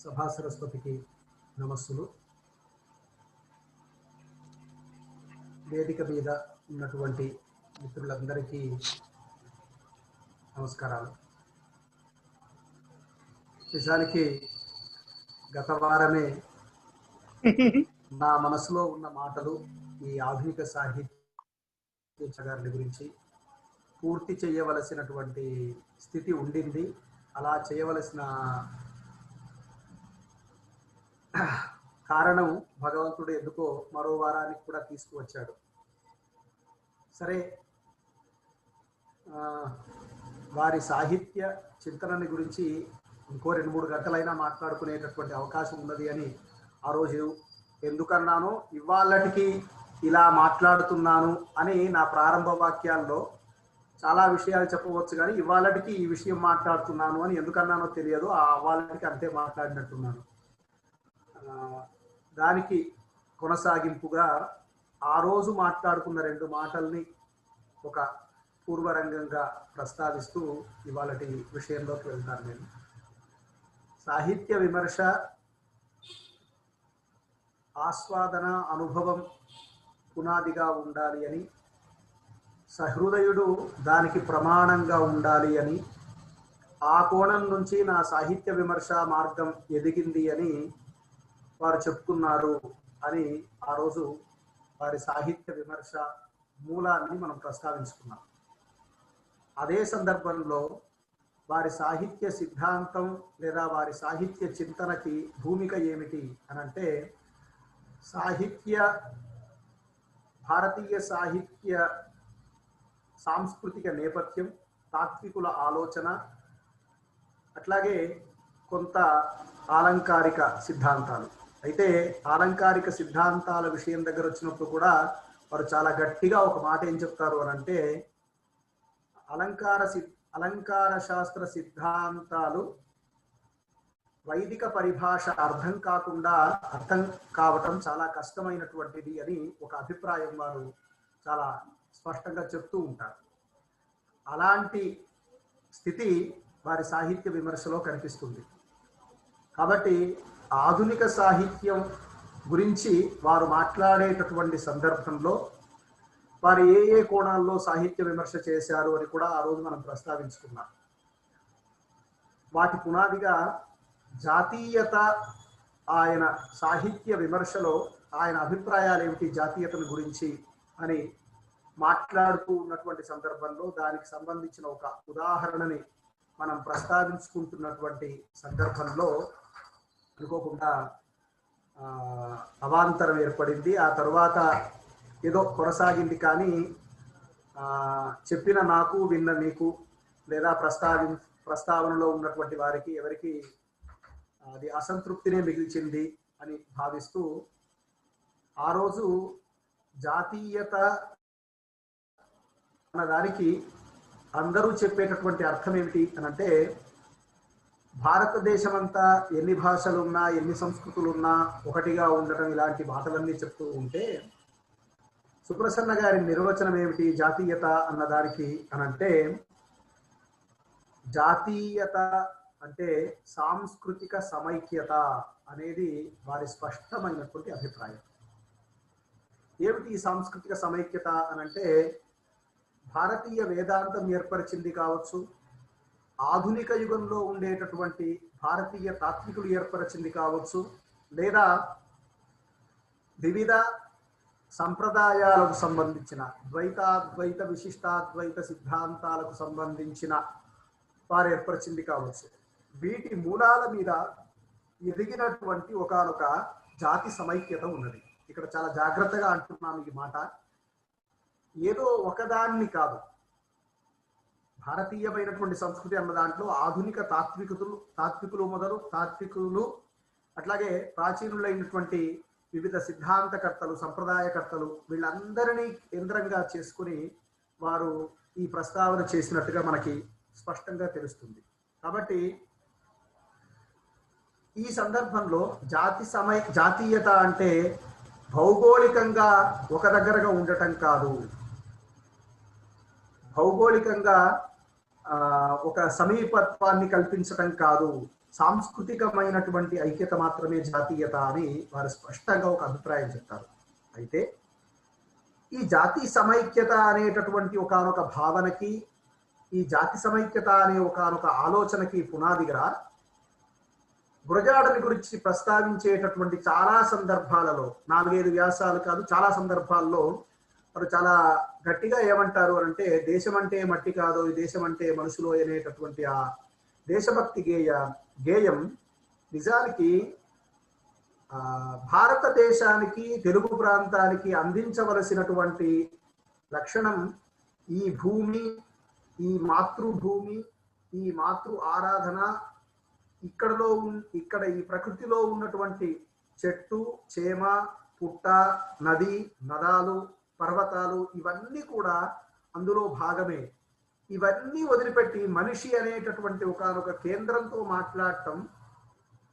సభా సరస్వతికి నమస్సులు. వేదిక మీద ఉన్నటువంటి మిత్రులందరికీ నమస్కారాలు. నిజానికి గత వారమే నా మనసులో ఉన్న మాటలు ఈ ఆధునిక సాహిత్య గురించి పూర్తి చేయవలసినటువంటి స్థితి ఉండింది. అలా చేయవలసిన కారణం భగవంతుడు ఎందుకో మరో వారానికి కూడా తీసుకువచ్చాడు. సరే, వారి సాహిత్య చింతనని గురించి ఇంకో 2-3 గంటలైనా మాట్లాడుకునేటటువంటి అవకాశం ఉన్నది అని ఆ రోజు ఎందుకన్నానో ఇవాళటికి ఇలా మాట్లాడుతున్నాను అని నా ప్రారంభ వాక్యాల్లో చాలా విషయాలు చెప్పవచ్చు, కానీ ఇవాళటికి ఈ విషయం మాట్లాడుతున్నాను అని ఎందుకన్నానో తెలియదు. ఆ వాళ్ళకి అంతే మాట్లాడినట్టున్నాను. దానికి కొనసాగింపుగా ఆ రోజు మాట్లాడుకున్న 2 మాటల్ని ఒక పూర్వరంగంగా ప్రస్తావిస్తూ ఇవాళటి విషయంలోకి వెళ్తాను. నేను సాహిత్య విమర్శ, ఆస్వాదన, అనుభవం పునాదిగా ఉండాలి అని, సహృదయుడు దానికి ప్రమాణంగా ఉండాలి అని, ఆ కోణం నుంచి నా సాహిత్య విమర్శ మార్గం ఎదిగింది అని వారు చెప్తున్నారు అని ఆ రోజు వారి సాహిత్య విమర్శ మూలాన్ని మనం ప్రస్తావించుకున్నాం. అదే సందర్భంలో వారి సాహిత్య సిద్ధాంతం లేదా వారి సాహిత్య చింతనకి భూమిక ఏమిటి అని అంటే, భారతీయ సాహిత్య సాంస్కృతిక నేపథ్యం, తాత్వికుల ఆలోచన, అట్లాగే కొంత ఆలంకారిక సిద్ధాంతాలు. అయితే ఆలంకారిక సిద్ధాంతాల విషయం దగ్గర వచ్చినప్పుడు కూడా వారు చాలా గట్టిగా ఒక మాట ఏం చెప్తారు అని అంటే, అలంకార శాస్త్ర సిద్ధాంతాలు వైదిక పరిభాష అర్థం కావటం చాలా కష్టమైనటువంటిది అని ఒక అభిప్రాయం వారు చాలా స్పష్టంగా చెప్తూ ఉంటారు. అలాంటి స్థితి వారి సాహిత్య విమర్శలో కనిపిస్తుంది. కాబట్టి ఆధునిక సాహిత్యం గురించి వారు మాట్లాడేటటువంటి సందర్భంలో వారు ఏ కోణాల్లో సాహిత్య విమర్శ చేశారు అని కూడా ఆ రోజు మనం ప్రస్తావించుకున్నాం. వాటి పునాదిగా జాతీయత, ఆయన సాహిత్య విమర్శలో ఆయన అభిప్రాయాలు ఏమిటి జాతీయతను గురించి అని మాట్లాడుతూ ఉన్నటువంటి సందర్భంలో దానికి సంబంధించిన ఒక ఉదాహరణని మనం ప్రస్తావించుకుంటున్నటువంటి సందర్భంలో అనుకోకుండా అవాంతరం ఏర్పడింది. ఆ తర్వాత ఏదో కొనసాగింది, కానీ చెప్పిన నాకు, విన్న మీకు లేదా ప్రస్తావనలో ఉన్నటువంటి వారికి ఎవరికి అది అసంతృప్తినే మిగిల్చింది అని భావిస్తూ ఆ రోజు జాతీయత అన్న దానికి అందరూ చెప్పేటటువంటి అర్థం ఏమిటి అని అంటే, భారతదేశం అంతా ఎన్ని భాషలున్నా ఎన్ని సంస్కృతులున్నా ఒకటిగా ఉండటం, ఇలాంటి మాటలన్నీ చెప్తూ ఉంటే సుప్రసన్న గారి నిర్వచనం ఏమిటి జాతీయత అన్నదానికి అనంటే, జాతీయత అంటే సాంస్కృతిక సమైక్యత అనేది వారి స్పష్టమైనటువంటి అభిప్రాయం. ఏమిటి ఈ సాంస్కృతిక సమైక్యత అనంటే, భారతీయ వేదాంతం ఏర్పరిచింది కావచ్చు, ఆధునిక యుగంలో ఉండేటటువంటి భారతీయ తాత్వికులు ఏర్పరిచింది కావచ్చు, లేదా వివిధ సంప్రదాయాలకు సంబంధించిన ద్వైతాద్వైత విశిష్టాద్వైత సిద్ధాంతాలకు సంబంధించిన వారు ఏర్పరిచింది కావచ్చు. వీటి మూలాల మీద ఎదిగినటువంటి ఒకానొక జాతి సమైక్యత ఉన్నది. ఇక్కడ చాలా జాగ్రత్తగా అంటున్నాను ఈ మాట. ఏదో ఒకదాన్ని కాదు, భారతీయమైనటువంటి సంస్కృతి అన్న దాంట్లో ఆధునిక తాత్వికులు అట్లాగే ప్రాచీనులైనటువంటి వివిధ సిద్ధాంతకర్తలు, సంప్రదాయకర్తలు, వీళ్ళందరినీ కేంద్రంగా చేసుకుని వారు ఈ ప్రస్తావన చేసినట్టుగా మనకి స్పష్టంగా తెలుస్తుంది. కాబట్టి ఈ సందర్భంలో జాతీయత అంటే భౌగోళికంగా ఒక దగ్గరగా ఉండటం కాదు, భౌగోళికంగా ఒక సమీపత్వాన్ని కల్పించటం కాదు, సాంస్కృతికమైనటువంటి ఐక్యత మాత్రమే జాతీయత అని వారు స్పష్టంగా ఒక అభిప్రాయం చెప్తారు. అయితే ఈ జాతి సమైక్యత అనేటటువంటి ఒకానొక భావనకి, ఈ జాతి సమైక్యత అనే ఒకానొక ఆలోచనకి పునాదిగా గురజాడని గురించి ప్రస్తావించేటటువంటి చాలా సందర్భాలలో, 4-5 వ్యాసాలు కాదు, చాలా సందర్భాల్లో వారు చాలా గట్టిగా ఏమంటారు అంటే, దేశం అంటే మట్టి కాదు, ఈ దేశం అంటే మనుషులు అనేటటువంటి ఆ దేశభక్తి గేయం నిజానికి భారతదేశానికి, తెలుగు ప్రాంతానికి అందించవలసినటువంటి లక్షణం ఈ భూమి, ఈ మాతృభూమి, ఈ మాతృ ఆరాధన, ఇక్కడ ఈ ప్రకృతిలో ఉన్నటువంటి చెట్టు, చేమ, పుట్ట, నది, నదాలు, పర్వతాలు ఇవన్నీ కూడా అందులో భాగమే. ఇవన్నీ వదిలిపెట్టి మనిషి అనేటటువంటి ఒకానొక కేంద్రంతో మాట్లాడటం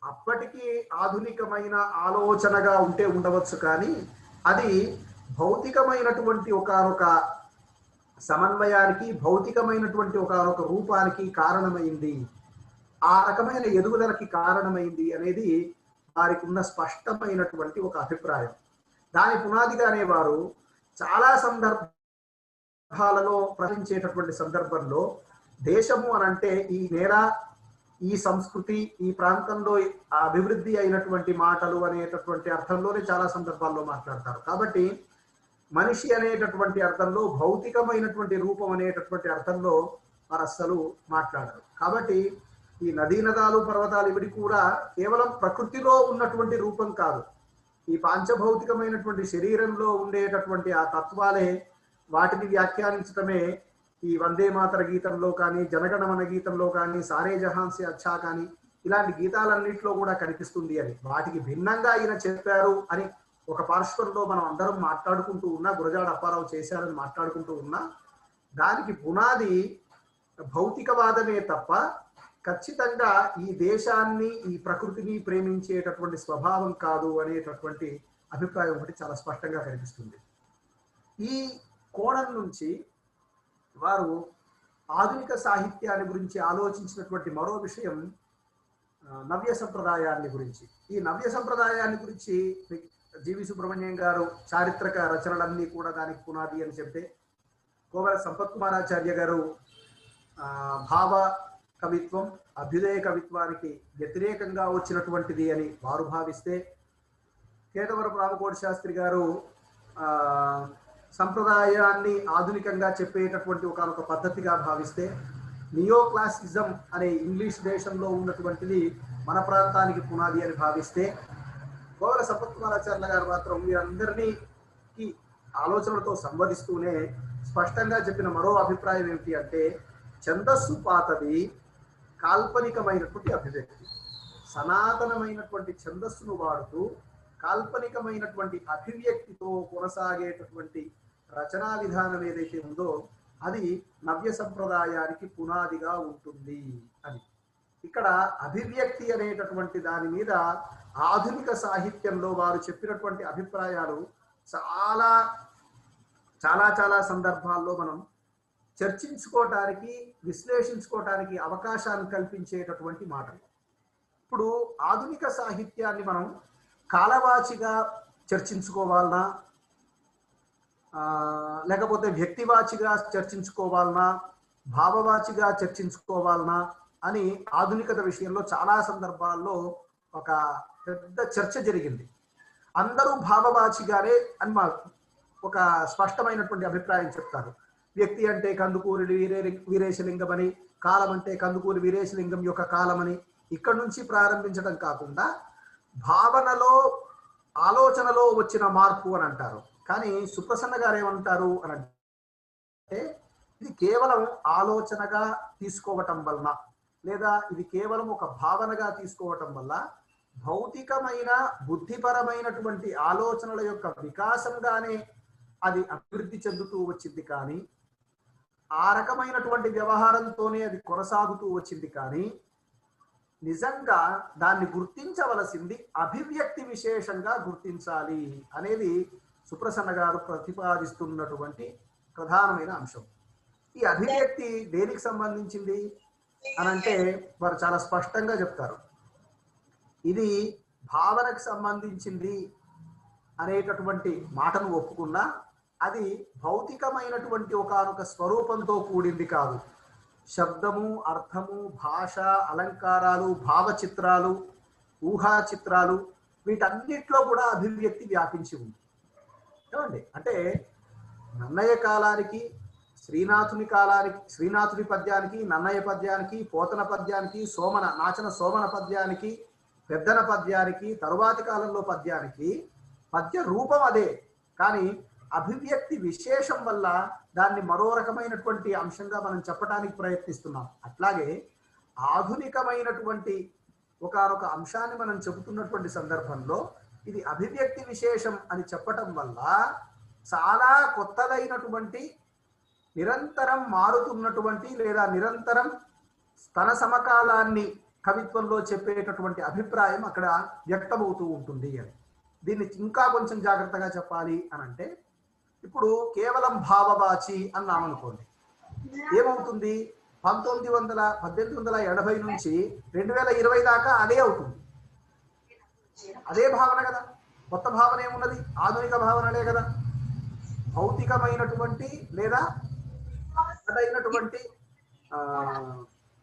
అప్పటికీ ఆధునికమైన ఆలోచనగా ఉంటే ఉండవచ్చు, కానీ అది భౌతికమైనటువంటి ఒకానొక సమన్వయానికి, భౌతికమైనటువంటి ఒకానొక రూపానికి కారణమైంది, ఆ రకమైన ఎదుగుదలకి కారణమైంది అనేది వారికి ఉన్న స్పష్టమైనటువంటి ఒక అభిప్రాయం. దాని పునాదిగానే వారు చాలా సందర్భాలలో ప్రశ్నించేటటువంటి సందర్భంలో దేశము అనంటే ఈ నేల, ఈ సంస్కృతి, ఈ ప్రాంతంలో అభివృద్ధి అయినటువంటి మాటలు అనేటటువంటి అర్థంలోనే చాలా సందర్భాల్లో మాట్లాడతారు. కాబట్టి మనిషి అనేటటువంటి అర్థంలో, భౌతికమైనటువంటి రూపం అనేటటువంటి అర్థంలో వారు అస్సలు మాట్లాడరు. కాబట్టి ఈ నదీ నదాలు, పర్వతాలు ఇవి కూడా కేవలం ప్రకృతిలో ఉన్నటువంటి రూపం కాదు, ఈ పాంచభౌతికమైనటువంటి శరీరంలో ఉండేటటువంటి ఆ తత్వాలే వాటిని వ్యాఖ్యానించటమే ఈ వందే మాతర గీతంలో కానీ, జనగణమన గీతంలో కానీ, సారే జహాన్ సే అచ్చా కానీ ఇలాంటి గీతాలన్నింటిలో కూడా కనిపిస్తుంది అని. వాటికి భిన్నంగా ఈయన చెప్పారు అని ఒక పార్శ్వంలో మనం అందరం మాట్లాడుకుంటూ ఉన్నా, గురజాడ అప్పారావు చేశారని మాట్లాడుకుంటూ ఉన్నా, దానికి పునాది భౌతికవాదమే తప్ప ఖచ్చితంగా ఈ దేశాన్ని, ఈ ప్రకృతిని ప్రేమించేటటువంటి స్వభావం కాదు అనేటటువంటి అభిప్రాయం ఒకటి చాలా స్పష్టంగా కనిపిస్తుంది. ఈ కోణం నుంచి వారు ఆధునిక సాహిత్యాన్ని గురించి ఆలోచించినటువంటి మరో విషయం నవ్య సంప్రదాయాన్ని గురించి. ఈ నవ్య సంప్రదాయాన్ని గురించి జీవి సుబ్రహ్మణ్యం గారు చారిత్రక రచనలన్నీ కూడా దానికి పునాది అని చెప్తే, కోవెల సంపత్ కుమారాచార్య గారు భావ కవిత్వం, అభ్యుదయ కవిత్వానికి వ్యతిరేకంగా వచ్చినటువంటిది అని వారు భావిస్తే, కేతవరపు రామకోటి శాస్త్రి గారు సంప్రదాయాన్ని ఆధునికంగా చెప్పేటటువంటి ఒకనొక పద్ధతిగా భావిస్తే, నియో క్లాసిజం అనే ఇంగ్లీష్ దేశంలో ఉన్నటువంటిది మన ప్రాంతానికి పునాది అని భావిస్తే, కోవెల సంపత్ కుమారాచార్య గారు మాత్రం వీరందరినీ ఆలోచనలతో సంవదిస్తూనే స్పష్టంగా చెప్పిన మరో అభిప్రాయం ఏమిటి అంటే, ఛందస్సు పాతది, కాల్పనికమైనటువంటి అభివ్యక్తి, సనాతనమైనటువంటి ఛందస్సును వాడుతూ కాల్పనికమైనటువంటి అభివ్యక్తితో కొనసాగేటటువంటి రచనా విధానం ఏదైతే ఉందో అది నవ్య సంప్రదాయానికి పునాదిగా ఉంటుంది అని. ఇక్కడ అభివ్యక్తి అనేటటువంటి దాని మీద ఆధునిక సాహిత్యంలో వారు చెప్పినటువంటి అభిప్రాయాలు చాలా చాలా చాలా సందర్భాల్లో మనం చర్చించుకోవటానికి, విశ్లేషించుకోవటానికి అవకాశాన్ని కల్పించేటటువంటి మాటలు. ఇప్పుడు ఆధునిక సాహిత్యాన్ని మనం కాలవాచిగా చర్చించుకోవాలనా, లేకపోతే వ్యక్తివాచిగా చర్చించుకోవాలనా, భావవాచిగా చర్చించుకోవాలనా అని ఆధునికత విషయంలో చాలా సందర్భాల్లో ఒక పెద్ద చర్చ జరిగింది. అందరూ భావవాచిగానే అని ఒక స్పష్టమైనటువంటి అభిప్రాయం చెప్తారు. వ్యక్తి అంటే కందుకూరి వీరేశలింగం అని, కాలం అంటే కందుకూరి వీరేశలింగం యొక్క కాలమని ఇక్కడ నుంచి ప్రారంభించడం కాకుండా భావనలో, ఆలోచనలో వచ్చిన మార్పు అని అంటారు. కానీ సుప్రసన్న గారు ఏమంటారు అని అంటే, ఇది కేవలం ఆలోచనగా తీసుకోవటం వలన, లేదా ఇది కేవలం ఒక భావనగా తీసుకోవటం వల్ల భౌతికమైన, బుద్ధిపరమైనటువంటి ఆలోచనల యొక్క వికాసంగానే అది అభివృద్ధి చెందుతూ వచ్చింది, కానీ ఆ రకమైనటువంటి వ్యవహారంతోనే అది కొనసాగుతూ వచ్చింది. కానీ నిజంగా దాన్ని గుర్తించవలసింది అభివ్యక్తి విశేషంగా గుర్తించాలి అనేది సుప్రసన్న గారు ప్రతిపాదిస్తున్నటువంటి ప్రధానమైన అంశం. ఈ అభివ్యక్తి దేనికి సంబంధించింది అనంటే వారు చాలా స్పష్టంగా చెప్తారు. ఇది భావనకు సంబంధించింది అనేటటువంటి మాటను ఒప్పుకున్నా అది భౌతికమైనటువంటి ఒకానొక స్వరూపంతో కూడింది కాదు. శబ్దము, అర్థము, భాష, అలంకారాలు, భావచిత్రాలు, ఊహా చిత్రాలు వీటన్నిటిలో కూడా అభివ్యక్తి వ్యాపించి ఉంది. ఏమండి అంటే నన్నయ్య కాలానికి, శ్రీనాథుని పద్యానికి, నన్నయ్య పద్యానికి, పోతన పద్యానికి, నాచన సోమన పద్యానికి, పెద్దన పద్యానికి, తరువాతి కాలంలో పద్యానికి పద్య రూపం అదే, కానీ అభివ్యక్తి విశేషం వల్ల దాన్ని మరో రకమైనటువంటి అంశంగా మనం చెప్పడానికి ప్రయత్నిస్తున్నాం. అట్లాగే ఆధునికమైనటువంటి ఒకనొక అంశాన్ని మనం చెబుతున్నటువంటి సందర్భంలో ఇది అభివ్యక్తి విశేషం అని చెప్పటం వల్ల చాలా కొత్తదైనటువంటి, నిరంతరం మారుతున్నటువంటి లేదా నిరంతరం తన సమకాలాన్ని కవిత్వంలో చెప్పేటటువంటి అభిప్రాయం అక్కడ వ్యక్తమవుతూ ఉంటుంది అని. దీన్ని ఇంకా కొంచెం జాగ్రత్తగా చెప్పాలి అని అంటే, ఇప్పుడు కేవలం భావవాచి అన్నామనుకోండి, ఏమవుతుంది? 1880 నుంచి 2020 దాకా అదే అవుతుంది. అదే భావన కదా, కొత్త భావన ఏమున్నది? ఆధునిక భావనలే కదా. భౌతికమైనటువంటి లేదా అదైనటువంటి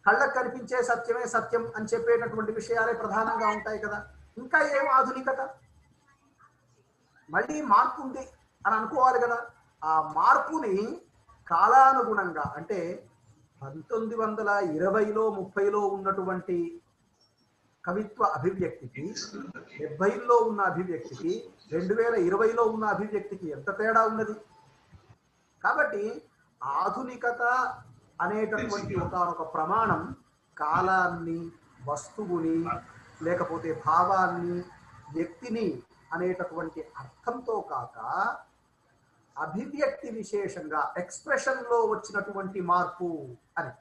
కళ్ళకు కనిపించే సత్యమే సత్యం అని చెప్పేటటువంటి విషయాలే ప్రధానంగా ఉంటాయి కదా. ఇంకా ఏం ఆధునికత? మళ్ళీ మార్పు ఉంది అని అనుకోవాలి కదా. ఆ మార్పుని కాలానుగుణంగా అంటే 1920లో 30లో ఉన్నటువంటి కవిత్వ అభివ్యక్తికి, 70లో ఉన్న అభివ్యక్తికి, 2020లో ఉన్న అభివ్యక్తికి ఎంత తేడా ఉన్నది. కాబట్టి ఆధునికత అనేటటువంటి ఒక ప్రమాణం కాలాన్ని, వస్తువుని, లేకపోతే భావాన్ని, వ్యక్తిని అనేటటువంటి అర్థంతో కాక అభివ్యక్తి విశేషంగా ఎక్స్ప్రెషన్లో వచ్చినటువంటి మార్పు అని.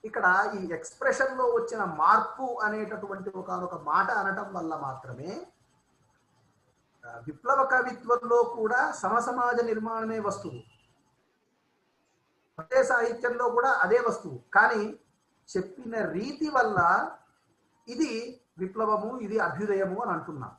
ఇక్కడ ఈ ఎక్స్ప్రెషన్లో వచ్చిన మార్పు అనేటటువంటి ఒక మాట అనటం వల్ల మాత్రమే విప్లవ కవిత్వంలో కూడా సమసమాజ నిర్మాణమే వస్తువు, అదే సాహిత్యంలో కూడా అదే వస్తువు. కానీ చెప్పిన రీతి వల్ల ఇది విప్లవము, ఇది అభ్యుదయము అని అంటున్నాం.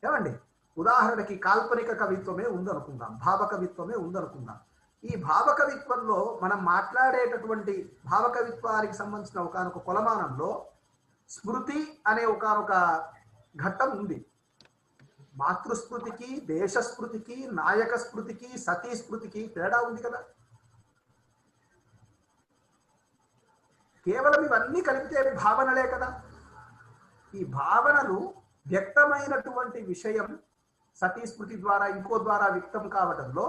ఏమండి, ఉదాహరణకి కాల్పనిక కవిత్వమే ఉందనుకుందాం, భావకవిత్వమే ఉందనుకుందాం. ఈ భావకవిత్వంలో మనం మాట్లాడేటటువంటి భావకవిత్వానికి సంబంధించిన ఒకనొక కొలమానంలో స్మృతి అనే ఒకనొక ఘట్టం ఉంది. మాతృస్మృతికి, దేశస్మృతికి, నాయక స్మృతికి, సతీ స్మృతికి తేడా ఉంది కదా. కేవలం ఇవన్నీ కలిపితే భావనలే కదా. ఈ భావనలు వ్యక్తమైనటువంటి విషయం సతీ స్మృతి ద్వారా ఇంకో ద్వారా వ్యక్తం కావడంలో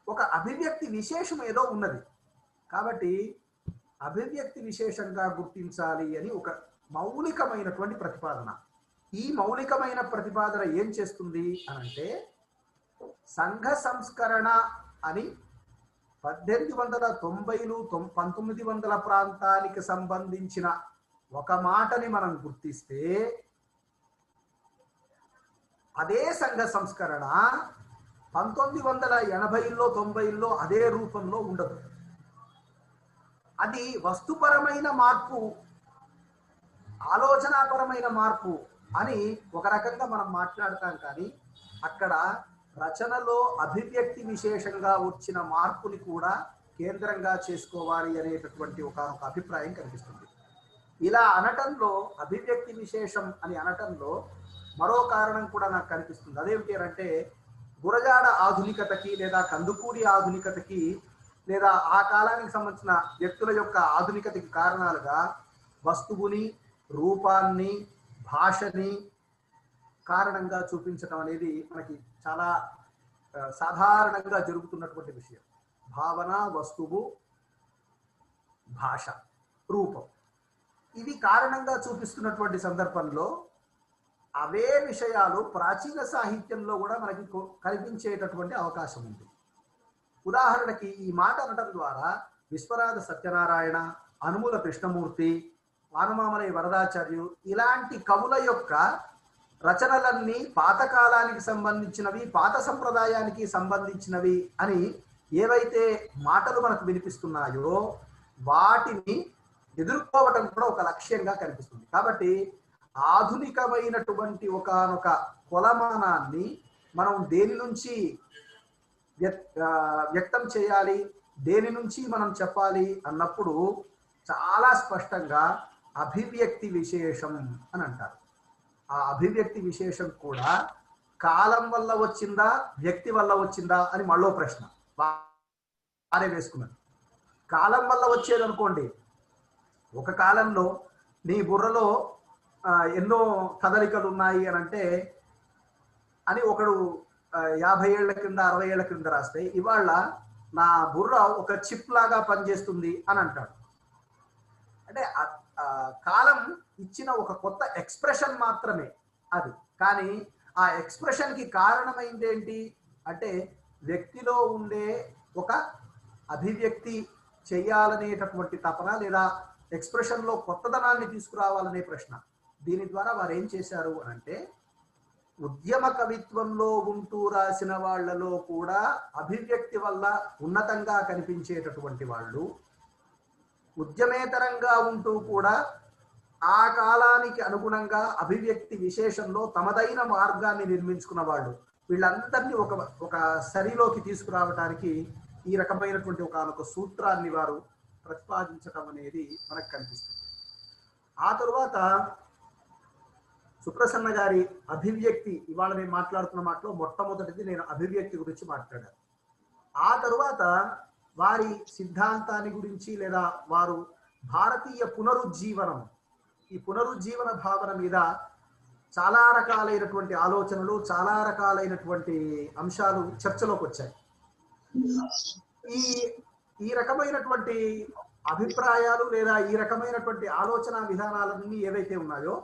ఒక అభివ్యక్తి విశేషం ఏదో ఉన్నది. కాబట్టి అభివ్యక్తి విశేషంగా గుర్తించాలి అని ఒక మౌలికమైనటువంటి ప్రతిపాదన. ఈ మౌలికమైన ప్రతిపాదన ఏం చేస్తుంది అనంటే, సంఘ సంస్కరణ అని 1890లు 1900 ప్రాంతానికి సంబంధించిన ఒక మాటని మనం గుర్తిస్తే, అదే సంఘ సంస్కరణ 1980లో 90లో అదే రూపంలో ఉండదు. అది వస్తుపరమైన మార్పు, ఆలోచనాపరమైన మార్పు అని ఒక రకంగా మనం మాట్లాడతాం. కానీ అక్కడ రచనలో అభివ్యక్తి విశేషంగా వచ్చిన మార్పుని కూడా కేంద్రంగా చేసుకోవాలి అనేటటువంటి ఒక అభిప్రాయం కనిపిస్తుంది. ఇలా అనటంలో, అభివ్యక్తి విశేషం అని అనటంలో మరో కారణం కూడా నాకు కనిపిస్తుంది. అదేమిటి అంటే, గురజాడ ఆధునికతకి లేదా కందుకూరి ఆధునికతకి లేదా ఆ కాలానికి సంబంధించిన వ్యక్తుల యొక్క ఆధునికతకి కారణాలుగా వస్తువుని, రూపాన్ని, భాషని కారణంగా చూపించడం అనేది మనకి చాలా సాధారణంగా జరుగుతున్నటువంటి విషయం. భావన, వస్తువు, భాష, రూపం ఇవి కారణంగా చూపిస్తున్నటువంటి సందర్భంలో అవే విషయాలు ప్రాచీన సాహిత్యంలో కూడా మనకి కనిపించేటటువంటి అవకాశం ఉంది. ఉదాహరణకి ఈ మాట అనటం ద్వారా విశ్వనాథ సత్యనారాయణ, అనుముల కృష్ణమూర్తి, వానమామలై వరదాచార్యు ఇలాంటి కవుల యొక్క రచనలన్నీ పాతకాలానికి సంబంధించినవి, పాత సంప్రదాయానికి సంబంధించినవి అని ఏవైతే మాటలు మనకు వినిపిస్తున్నాయో వాటిని ఎదుర్కోవటం కూడా ఒక లక్ష్యంగా కనిపిస్తుంది. కాబట్టి ఆధునికమైనటువంటి ఒకానొక కొలమానాన్ని మనం దేని నుంచి వ్యక్తం చేయాలి, దేని నుంచి మనం చెప్పాలి అన్నప్పుడు చాలా స్పష్టంగా అభివ్యక్తి విశేషం అని అంటారు. ఆ అభివ్యక్తి విశేషం కూడా కాలం వల్ల వచ్చిందా, వ్యక్తి వల్ల వచ్చిందా అని మళ్ళీ ప్రశ్న వారే వేసుకున్నారు. కాలం వల్ల వచ్చేది అనుకోండి, ఒక కాలంలో నీ బుర్రలో ఎన్నో కదలికలు ఉన్నాయి అని అంటే అని ఒకడు 50 ఏళ్ల కింద 60 ఏళ్ల కింద రాస్తే ఇవాళ నా బుర్ర ఒక చిప్ లాగా పనిచేస్తుంది అని అంటాడు. అంటే కాలం ఇచ్చిన ఒక కొత్త ఎక్స్ప్రెషన్ మాత్రమే అది. కానీ ఆ ఎక్స్ప్రెషన్కి కారణమైంది ఏంటి అంటే వ్యక్తిలో ఉండే ఒక అభివ్యక్తి చేయాలనేటటువంటి తపన, లేదా ఎక్స్ప్రెషన్లో కొత్తదనాన్ని తీసుకురావాలనే ప్రశ్న. దీని ద్వారా వారు ఏం చేశారు అని అంటే, ఉద్యమ కవిత్వంలో ఉంటూ రాసిన వాళ్లలో కూడా అభివ్యక్తి వల్ల ఉన్నతంగా కనిపించేటటువంటి వాళ్ళు, ఉద్యమేతరంగా ఉంటూ కూడా ఆ కాలానికి అనుగుణంగా అభివ్యక్తి విశేషంలో తమదైన మార్గాన్ని నిర్మించుకున్న వాళ్ళు, వీళ్ళందరినీ ఒక సరిలోకి తీసుకురావడానికి ఈ రకమైనటువంటి ఒక సూత్రాన్ని వారు ప్రతిపాదించటం అనేది మనకు కనిపిస్తుంది. ఆ తరువాత సుప్రసన్న గారి అభివ్యక్తి, ఇవాళ నేను మాట్లాడుతున్న మాటలో మొట్టమొదటిది నేను అభివ్యక్తి గురించి మాట్లాడాను. ఆ తరువాత వారి సిద్ధాంతాన్ని గురించి, లేదా వారు భారతీయ పునరుజ్జీవనం, ఈ పునరుజ్జీవన భావన మీద చాలా రకాలైనటువంటి ఆలోచనలు, చాలా రకాలైనటువంటి అంశాలు చర్చలోకి వచ్చాయి. ఈ రకమైనటువంటి అభిప్రాయాలు లేదా ఈ రకమైనటువంటి ఆలోచన విధానాలన్నీ ఏవైతే ఉన్నాయో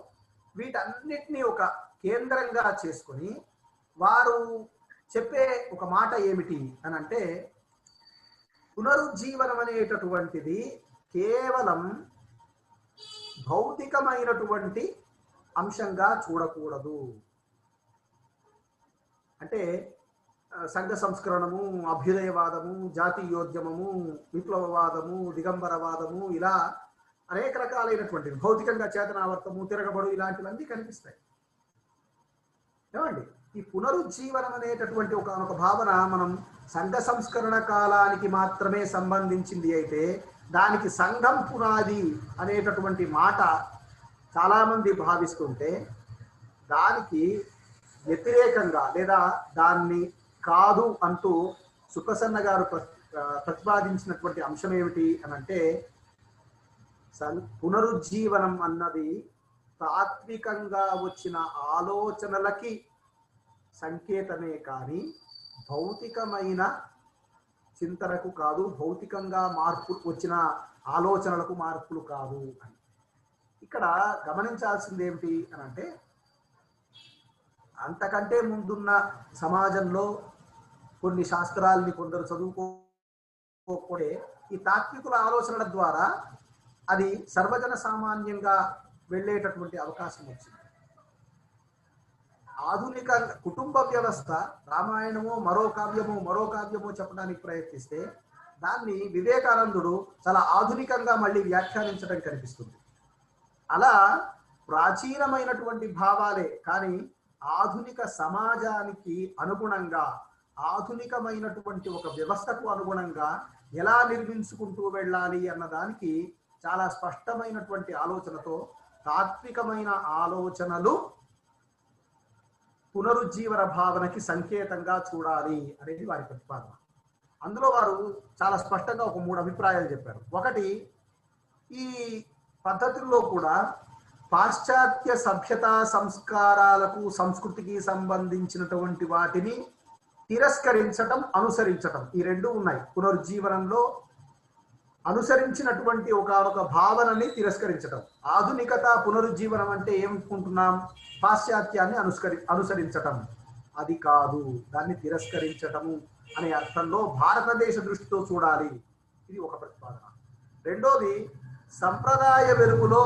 వీటన్నిటినీ ఒక కేంద్రంగా చేసుకొని వారు చెప్పే ఒక మాట ఏమిటి అని అంటే, పునరుజ్జీవనం అనేటటువంటిది కేవలం భౌతికమైనటువంటి అంశంగా చూడకూడదు. అంటే సంఘ సంస్కరణము, అభ్యుదయవాదము, జాతీయోద్యమము, విప్లవవాదము, దిగంబరవాదము, ఇలా అనేక రకాలైనటువంటి భౌతికంగా చేతనావర్తము, తిరగబడు, ఇలాంటివన్నీ కనిపిస్తాయి. ఏమండి, ఈ పునరుజ్జీవనం అనేటటువంటి ఒక భావన మనం సంఘ సంస్కరణ కాలానికి మాత్రమే సంబంధించింది అయితే, దానికి సంఘం పునాది అనేటటువంటి మాట చాలామంది భావిస్తుంటే, దానికి వ్యతిరేకంగా లేదా దాన్ని కాదు అంటూ సుప్రసన్న గారు ప్రతిపాదించినటువంటి అంశం ఏమిటి అని అంటే, పునరుజ్జీవనం అన్నది తాత్వికంగా వచ్చిన ఆలోచనలకి సంకేతమే కానీ భౌతికమైన చింతనకు కాదు, భౌతికంగా మార్పు వచ్చిన ఆలోచనలకు మార్పులు కాదు అని. ఇక్కడ గమనించాల్సింది ఏమిటి అని అంటే, అంతకంటే ముందున్న సమాజంలో కొన్ని శాస్త్రాలని కొందరు చదువుకోకపోతే ఈ తాత్వికుల ఆలోచనల ద్వారా అది సర్వజన సామాన్యంగా వెళ్ళేటటువంటి అవకాశం వచ్చింది. ఆధునిక కుటుంబ వ్యవస్థ రామాయణమో మరో కావ్యమో చెప్పడానికి ప్రయత్నిస్తే దాన్ని వివేకానందుడు చాలా ఆధునికంగా మళ్ళీ వ్యాఖ్యానించడం కనిపిస్తుంది. అలా ప్రాచీనమైనటువంటి భావాలే కానీ ఆధునిక సమాజానికి అనుగుణంగా, ఆధునికమైనటువంటి ఒక వ్యవస్థకు అనుగుణంగా ఎలా నిర్మించుకుంటూ వెళ్ళాలి అన్నదానికి చాలా స్పష్టమైనటువంటి ఆలోచనతో తాత్వికమైన ఆలోచనలు పునరుజ్జీవన భావనకి సంకేతంగా చూడాలి అనేది వారి ప్రతిపాదన. అందులో వారు చాలా స్పష్టంగా ఒక 3 అభిప్రాయాలు చెప్పారు. ఒకటి, ఈ పద్ధతుల్లో కూడా పాశ్చాత్య సభ్యతా సంస్కారాలకు, సంస్కృతికి సంబంధించినటువంటి వాటిని తిరస్కరించటం, అనుసరించటం, ఈ రెండు ఉన్నాయి. పునరుజ్జీవనంలో అనుసరించినటువంటి ఒక భావనని తిరస్కరించటం. ఆధునికత పునరుజ్జీవనం అంటే ఏమనుకుంటున్నాం? పాశ్చాత్యాన్ని అనుసరించటం. అది కాదు, దాన్ని తిరస్కరించటము అనే అర్థంలో భారతదేశ దృష్టితో చూడాలి. ఇది ఒక ప్రతిపాదన. రెండోది, సంప్రదాయ వెలుగులో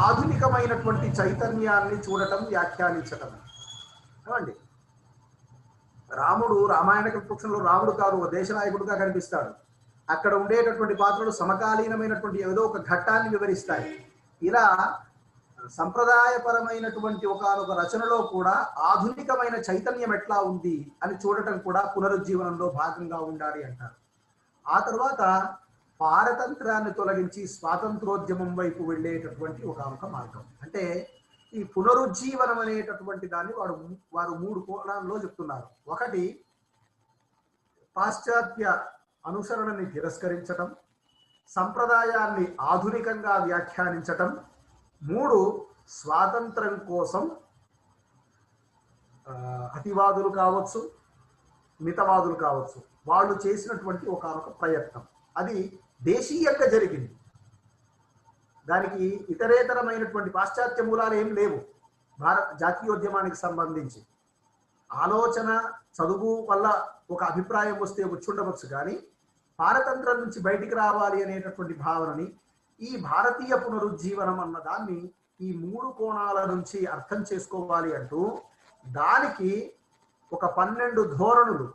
ఆధునికమైనటువంటి చైతన్యాన్ని చూడటం, వ్యాఖ్యానించటం. ఏమండి, రాముడు రామాయణ కృష్ణంలో రాముడు కాదు, ఒక దేశనాయకుడుగా కనిపిస్తాడు. అక్కడ ఉండేటటువంటి పాత్రలు సమకాలీనమైనటువంటి ఏదో ఒక ఘట్టాన్ని వివరిస్తాయి. ఇలా సంప్రదాయపరమైనటువంటి ఒకనొక రచనలో కూడా ఆధునికమైన చైతన్యం ఎట్లా ఉంది అని చూడటం కూడా పునరుజ్జీవనంలో భాగంగా ఉండాలి అంటారు. ఆ తర్వాత పారతంత్రాన్ని తొలగించి స్వాతంత్రోద్యమం వైపు వెళ్ళేటటువంటి ఒకనొక మార్గం. అంటే ఈ పునరుజ్జీవనం అనేటటువంటి దాన్ని వారు 3 కోణాల్లో చెప్తున్నారు. ఒకటి, పాశ్చాత్య అనుసరణని తిరస్కరించటం, సంప్రదాయాన్ని ఆధునికంగా వ్యాఖ్యానించటం, 3 స్వాతంత్రం కోసం అతివాదులు కావచ్చు, మితవాదులు కావచ్చు, వాళ్ళు చేసినటువంటి ఒకనొక ప్రయత్నం. అది దేశీయంగా జరిగింది. దానికి ఇతరేతరమైనటువంటి పాశ్చాత్య మూలాలు ఏం లేవు. భారత జాతీయోద్యమానికి సంబంధించి ఆలోచన, చదువు వల్ల ఒక అభిప్రాయం వస్తే వచ్చుండవచ్చు, కానీ పారతంత్రం నుంచి బయటికి రావాలి అనేటటువంటి భావనని, ఈ భారతీయ పునరుజ్జీవనం అన్న దాన్ని ఈ 3 కోణాల నుంచి అర్థం చేసుకోవాలి అంటూ దానికి ఒక 12 ధోరణులు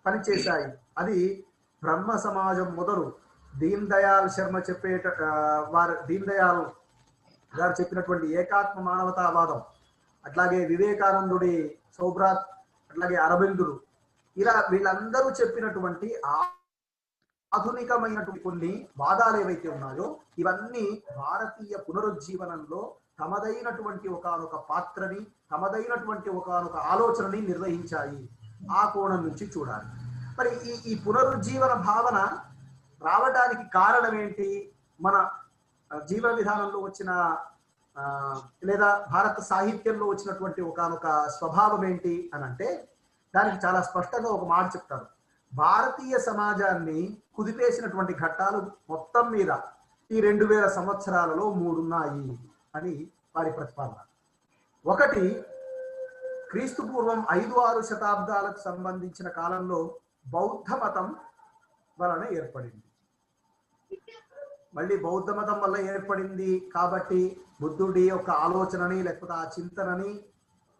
పనిచేశాయి. అది బ్రహ్మ సమాజం మొదలు దీన్ దయాళ్ శర్మ దీన్ దయాళ్ గారు చెప్పినటువంటి ఏకాత్మ మానవతావాదం, అట్లాగే వివేకానందుడి సౌభ్రాత్, అట్లాగే అరబిందులు, ఇలా వీళ్ళందరూ చెప్పినటువంటి ఆధునికమైనటువంటి కొన్ని వాదాలు ఏవైతే ఉన్నాయో ఇవన్నీ భారతీయ పునరుజ్జీవనంలో తమదైనటువంటి ఒకనొక పాత్రని, తమదైనటువంటి ఒకనొక ఆలోచనని నిర్వహించాయి. ఆ కోణం నుంచి చూడాలి. మరి ఈ పునరుజ్జీవన భావన రావడానికి కారణం ఏంటి? మన జీవన విధానంలో వచ్చిన లేదా భారత సాహిత్యంలో వచ్చినటువంటి ఒకనొక స్వభావం ఏంటి అని అంటే, దానికి చాలా స్పష్టంగా ఒక మాట చెప్తారు. భారతీయ సమాజాన్ని కుదిపేసినటువంటి ఘట్టాలు మొత్తం మీద ఈ 2000 సంవత్సరాలలో 3 ఉన్నాయి అని వారి ప్రతిపాదన. ఒకటి, క్రీస్తు పూర్వం 5-6 శతాబ్దాలకు సంబంధించిన కాలంలో బౌద్ధ మతం వలన ఏర్పడింది. మళ్ళీ బౌద్ధ మతం వల్ల ఏర్పడింది కాబట్టి బుద్ధుడి యొక్క ఆలోచనని లేకపోతే ఆ చింతనని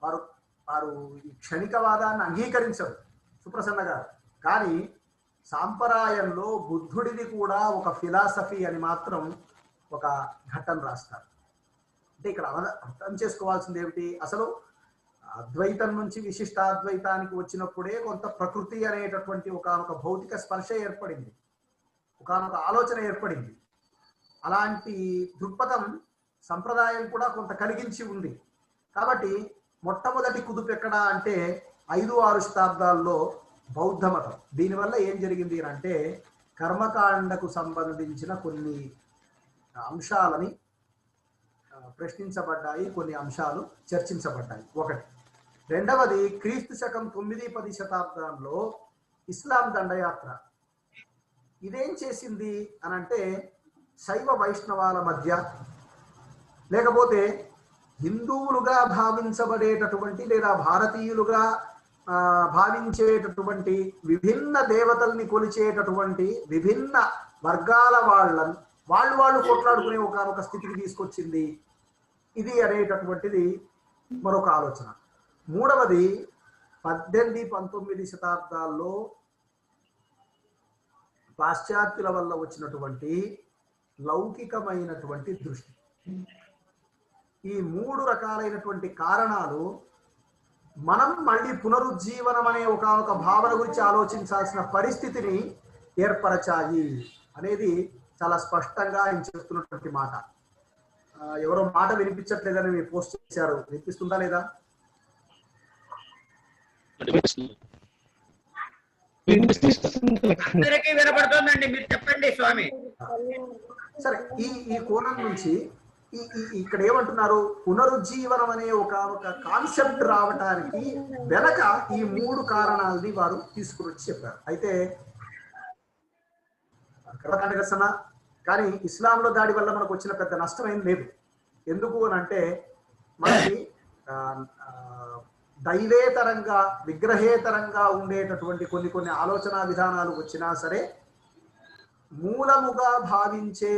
వారు ఈ క్షణికవాదాన్ని అంగీకరించరు సుప్రసన్న గారు. కానీ సాంప్రదాయంలో బుద్ధుడిది కూడా ఒక ఫిలాసఫీ అని మాత్రం ఒక ఘట్టం రాస్తారు. అంటే ఇక్కడ అర్థం చేసుకోవాల్సింది ఏమిటి? అసలు అద్వైతం నుంచి విశిష్టాద్వైతానికి వచ్చినప్పుడే కొంత ప్రకృతి అనేటటువంటి ఒకనొక భౌతిక స్పర్శ ఏర్పడింది, ఒకనొక ఆలోచన ఏర్పడింది. అలాంటి దృక్పథం సంప్రదాయం కూడా కొంత కలిగించి ఉంది. కాబట్టి మొట్టమొదటి కుదుపు ఎక్కడ అంటే 5-6 శతాబ్దాల్లో బౌద్ధ మతం. దీనివల్ల ఏం జరిగింది అంటే కర్మకాండకు సంబంధించిన కొన్ని అంశాలని ప్రశ్నించబడ్డాయి, కొన్ని అంశాలు చర్చించబడ్డాయి. ఒకటి. రెండవది, క్రీస్తు శకం 9-10 శతాబ్దంలో ఇస్లాం దండయాత్ర. ఇదేం చేసింది అనంటే శైవ వైష్ణవాల మధ్య, లేకపోతే హిందువులుగా భావించబడేటటువంటి లేదా భారతీయులుగా భావించేటటువంటి విభిన్న దేవతల్ని కొలిచేటటువంటి విభిన్న వర్గాల వాళ్ళు కొట్లాడుకునే ఒక స్థితికి తీసుకొచ్చింది ఇది అనేటటువంటిది మరొక ఆలోచన. మూడవది, 18-19 శతాబ్దాల్లో పాశ్చాత్యుల వల్ల వచ్చినటువంటి లౌకికమైనటువంటి దృష్టి. ఈ 3 రకాలైనటువంటి కారణాలు మనం మళ్ళీ పునరుజ్జీవనం అనే ఒక భావన గురించి ఆలోచించాల్సిన పరిస్థితిని ఏర్పరచాయి అనేది చాలా స్పష్టంగా ఆయన చెప్తున్నటువంటి మాట. ఎవరో మాట వినిపించట్లేదని మీరు పోస్ట్ చేశారు, వినిపిస్తుందా లేదా? వినపడుతుందండి, మీరు చెప్పండి స్వామి. సరే, ఈ కోణం నుంచి ఇక్కడ ఏమంటున్నారు? పునరుజ్జీవనం అనే ఒక కాన్సెప్ట్ రావటానికి వెనక ఈ 3 కారణాలని వారు తీసుకుని వచ్చి చెప్పారు. అయితే కర్మకాండ కానీ ఇస్లాంలో దాడి వల్ల మనకు వచ్చిన పెద్ద నష్టం ఏం లేదు. ఎందుకు అని అంటే మనకి దైవేతరంగా విగ్రహేతరంగా ఉండేటటువంటి కొన్ని ఆలోచన విధానాలు వచ్చినా సరే మూలముగా భావించే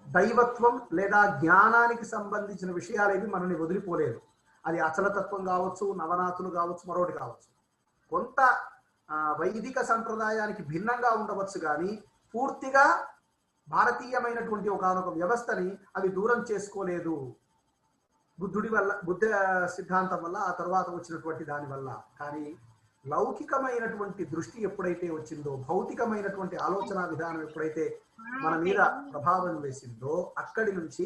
దైవత్వం లేదా జ్ఞానానికి సంబంధించిన విషయాలేవి మనల్ని వదిలిపోలేదు. అది అచలతత్వం కావచ్చు, నవనాథులు కావచ్చు, మరొకటి కావచ్చు. కొంత వైదిక సంప్రదాయానికి భిన్నంగా ఉండవచ్చు, కానీ పూర్తిగా భారతీయమైనటువంటి ఒకనొక వ్యవస్థని అవి దూరం చేసుకోలేదు. బుద్ధుడి వల్ల, బుద్ధ సిద్ధాంతం వల్ల, ఆ తర్వాత వచ్చినటువంటి దాని వల్ల. కానీ లౌకికమైనటువంటి దృష్టి ఎప్పుడైతే వచ్చిందో, భౌతికమైనటువంటి ఆలోచన విధానం ఎప్పుడైతే మన మీద ప్రభావం వేసిందో, అక్కడి నుంచి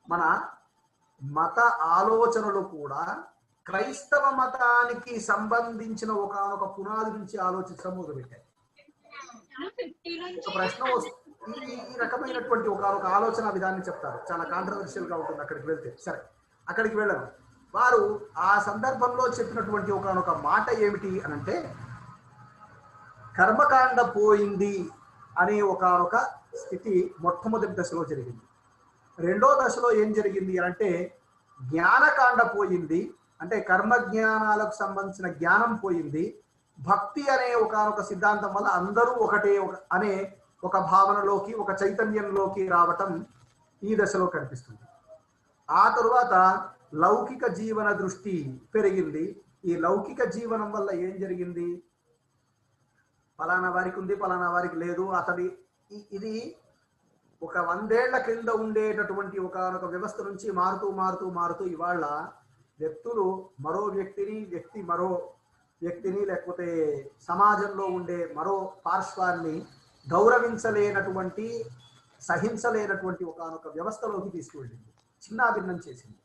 మన మత ఆలోచనలు కూడా క్రైస్తవ మతానికి సంబంధించిన ఒకనొక పునాది నుంచి ఆలోచించడం మొదలుపెట్టాయి. ఒక ప్రశ్న వస్తుంది, ఈ రకమైనటువంటి ఒకనొక ఆలోచన విధాన్ని చెప్తారు, చాలా కాంట్రవర్షియల్ గా ఉంటుంది. అక్కడికి వెళ్తే సరే, అక్కడికి వెళ్ళను. వారు ఆ సందర్భంలో చెప్పినటువంటి ఒకనొక మాట ఏమిటి అనంటే, కర్మకాండ పోయింది అనే ఒకనొక స్థితి మొట్టమొదటి దశలో జరిగింది. రెండో దశలో ఏం జరిగింది అంటే, జ్ఞానకాండ పోయింది, అంటే కర్మ జ్ఞానాలకు సంబంధించిన జ్ఞానం పోయింది. భక్తి అనే ఒకనొక సిద్ధాంతం వల్ల అందరూ ఒకటే అనే ఒక భావనలోకి, ఒక చైతన్యంలోకి రావటం ఈ దశలో కనిపిస్తుంది. ఆ తరువాత లౌకిక జీవన దృష్టి పెరిగింది. ఈ లౌకిక జీవనం వల్ల ఏం జరిగింది, ఫలానా వారికి ఉంది, ఫలానా వారికి లేదు, అతడి ఇది ఒక 100 ఏళ్ల క్రింద ఉండేటటువంటి ఒకనొక వ్యవస్థ నుంచి మారుతూ మారుతూ మారుతూ ఇవాళ వ్యక్తులు మరో వ్యక్తిని, వ్యక్తి మరో వ్యక్తిని, లేకపోతే సమాజంలో ఉండే మరో పార్శ్వాన్ని గౌరవించలేనటువంటి, సహించలేనటువంటి ఒకనొక వ్యవస్థలోకి తీసుకువెళ్ళింది, చిన్నాభిన్నం చేసింది.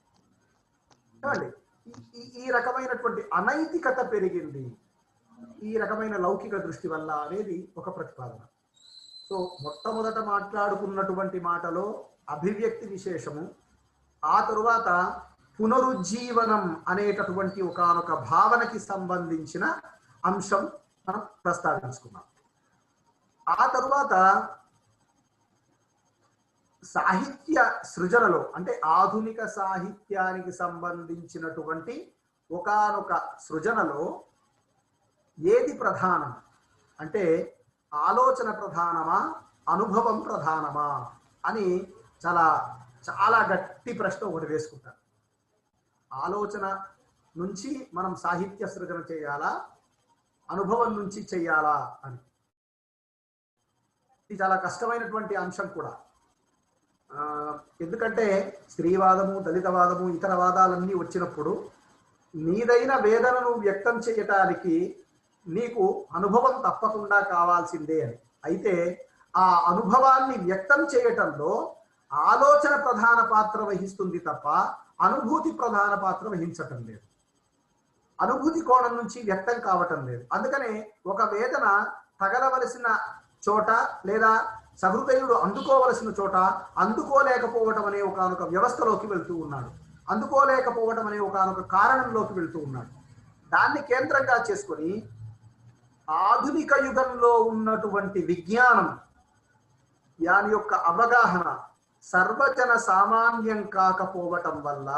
ఈ రకమైనటువంటి అనైతికత పెరిగింది ఈ రకమైన లౌకిక దృష్టి వల్ల అనేది ఒక ప్రతిపాదన. సో మొట్టమొదట మాట్లాడుకున్నటువంటి మాటలో అభివ్యక్తి విశేషము, ఆ తరువాత పునరుజ్జీవనం అనేటటువంటి ఒకనొక భావనకి సంబంధించిన అంశం మనం ప్రస్తావించుకున్నాం. ఆ తరువాత సాహిత్య సృజనలో, అంటే ఆధునిక సాహిత్యానికి సంబంధించినటువంటి ఒకానొక సృజనలో ఏది ప్రధానం అంటే, ఆలోచన ప్రధానమా, అనుభవం ప్రధానమా అని చాలా చాలా గట్టి ప్రశ్న ఒకటి వేసుకుంటారు. ఆలోచన నుంచి మనం సాహిత్య సృజన చేయాలా, అనుభవం నుంచి చేయాలా అని. ఇది చాలా కష్టమైనటువంటి అంశం కూడా. ఎందుకంటే స్త్రీవాదము, దళితవాదము, ఇతర వాదాలన్నీ వచ్చినప్పుడు నీదైన వేదనను వ్యక్తం చేయటానికి నీకు అనుభవం తప్పకుండా కావాల్సిందే అని. అయితే ఆ అనుభవాన్ని వ్యక్తం చేయటంలో ఆలోచన ప్రధాన పాత్ర వహిస్తుంది తప్ప అనుభూతి ప్రధాన పాత్ర వహించటం లేదు. అనుభూతి కోణం నుంచి వ్యక్తం కావటం లేదు. అందుకనే ఒక వేదన తగలవలసిన చోట లేదా సహృదయుడు అందుకోవలసిన చోట అందుకోలేకపోవటం అనే ఒకనొక వ్యవస్థలోకి వెళ్తూ ఉన్నాడు, అందుకోలేకపోవటం అనే ఒకనొక కారణంలోకి వెళ్తూ ఉన్నాడు. దాన్ని కేంద్రంగా చేసుకొని ఆధునిక యుగంలో ఉన్నటువంటి విజ్ఞానం, దాని యొక్క అవగాహన సర్వజన సామాన్యం కాకపోవటం వల్ల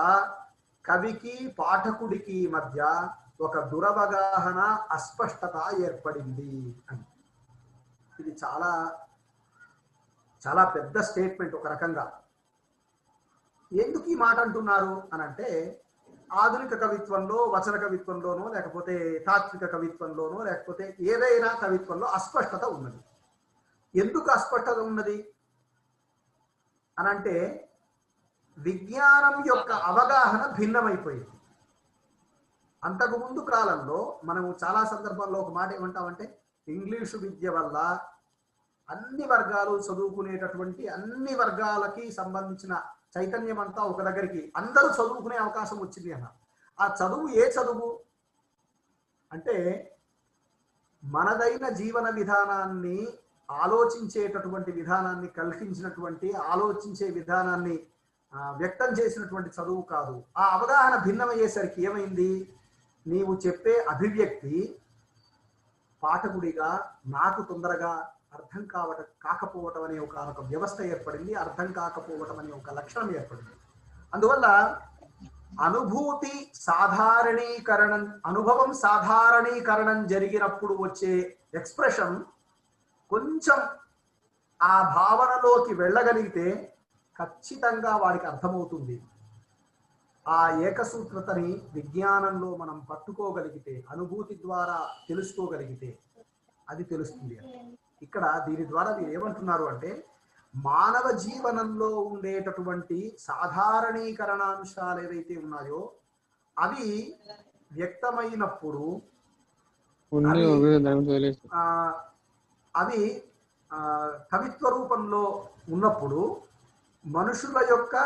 కవికి పాఠకుడికి మధ్య ఒక దురవగాహన, అస్పష్టత ఏర్పడింది అని. ఇది చాలా చాలా పెద్ద స్టేట్మెంట్ ఒక రకంగా. ఎందుకు ఈ మాట అంటున్నారు అని అంటే, ఆధునిక కవిత్వంలో, వచన కవిత్వంలోనో, లేకపోతే తాత్విక కవిత్వంలోనో, లేకపోతే ఏదైనా కవిత్వంలో అస్పష్టత ఉన్నది. ఎందుకు అస్పష్టత ఉన్నది అనంటే, విజ్ఞానం యొక్క అవగాహన భిన్నమైపోయింది. అంతకుముందు కాలంలో మనము చాలా సందర్భాల్లో ఒక మాట ఏమంటామంటే, ఇంగ్లీషు విద్య వల్ల అన్ని వర్గాలు చదువుకునేటటువంటి, అన్ని వర్గాలకి సంబంధించిన చైతన్యం అంతా ఒక దగ్గరికి, అందరూ చదువుకునే అవకాశం వచ్చింది అన్న. ఆ చదువు ఏ చదువు అంటే, మనదైన జీవన విధానాన్ని, ఆలోచించేటటువంటి విధానాన్ని కల్పించినటువంటి, ఆలోచించే విధానాన్ని వ్యక్తం చేసినటువంటి చదువు కాదు. ఆ అవగాహన భిన్నమయ్యేసరికి ఏమైంది, నీవు చెప్పే అభివ్యక్తి పాఠకుడిగా నాకు తొందరగా అర్థం కాకపోవటం అనే ఒక వ్యవస్థ ఏర్పడింది, అర్థం కాకపోవటం అనే ఒక లక్షణం ఏర్పడింది. అందువల్ల అనుభూతి సాధారణీకరణం, అనుభవం సాధారణీకరణం జరిగినప్పుడు వచ్చే ఎక్స్ప్రెషన్ కొంచెం ఆ భావనలోకి వెళ్ళగలిగితే ఖచ్చితంగా వాడికి అర్థమవుతుంది. ఆ ఏకసూత్రతని విజ్ఞానంలో మనం పట్టుకోగలిగితే, అనుభూతి ద్వారా తెలుసుకోగలిగితే అది తెలుస్తుంది. ఇక్కడ దీని ద్వారా మీరు ఏమంటున్నారు అంటే, మానవ జీవనంలో ఉండేటటువంటి సాధారణీకరణాంశాలు ఏవైతే ఉన్నాయో అవి వ్యక్తమైనప్పుడు అవి కవిత్వ రూపంలో ఉన్నప్పుడు మనుషుల యొక్క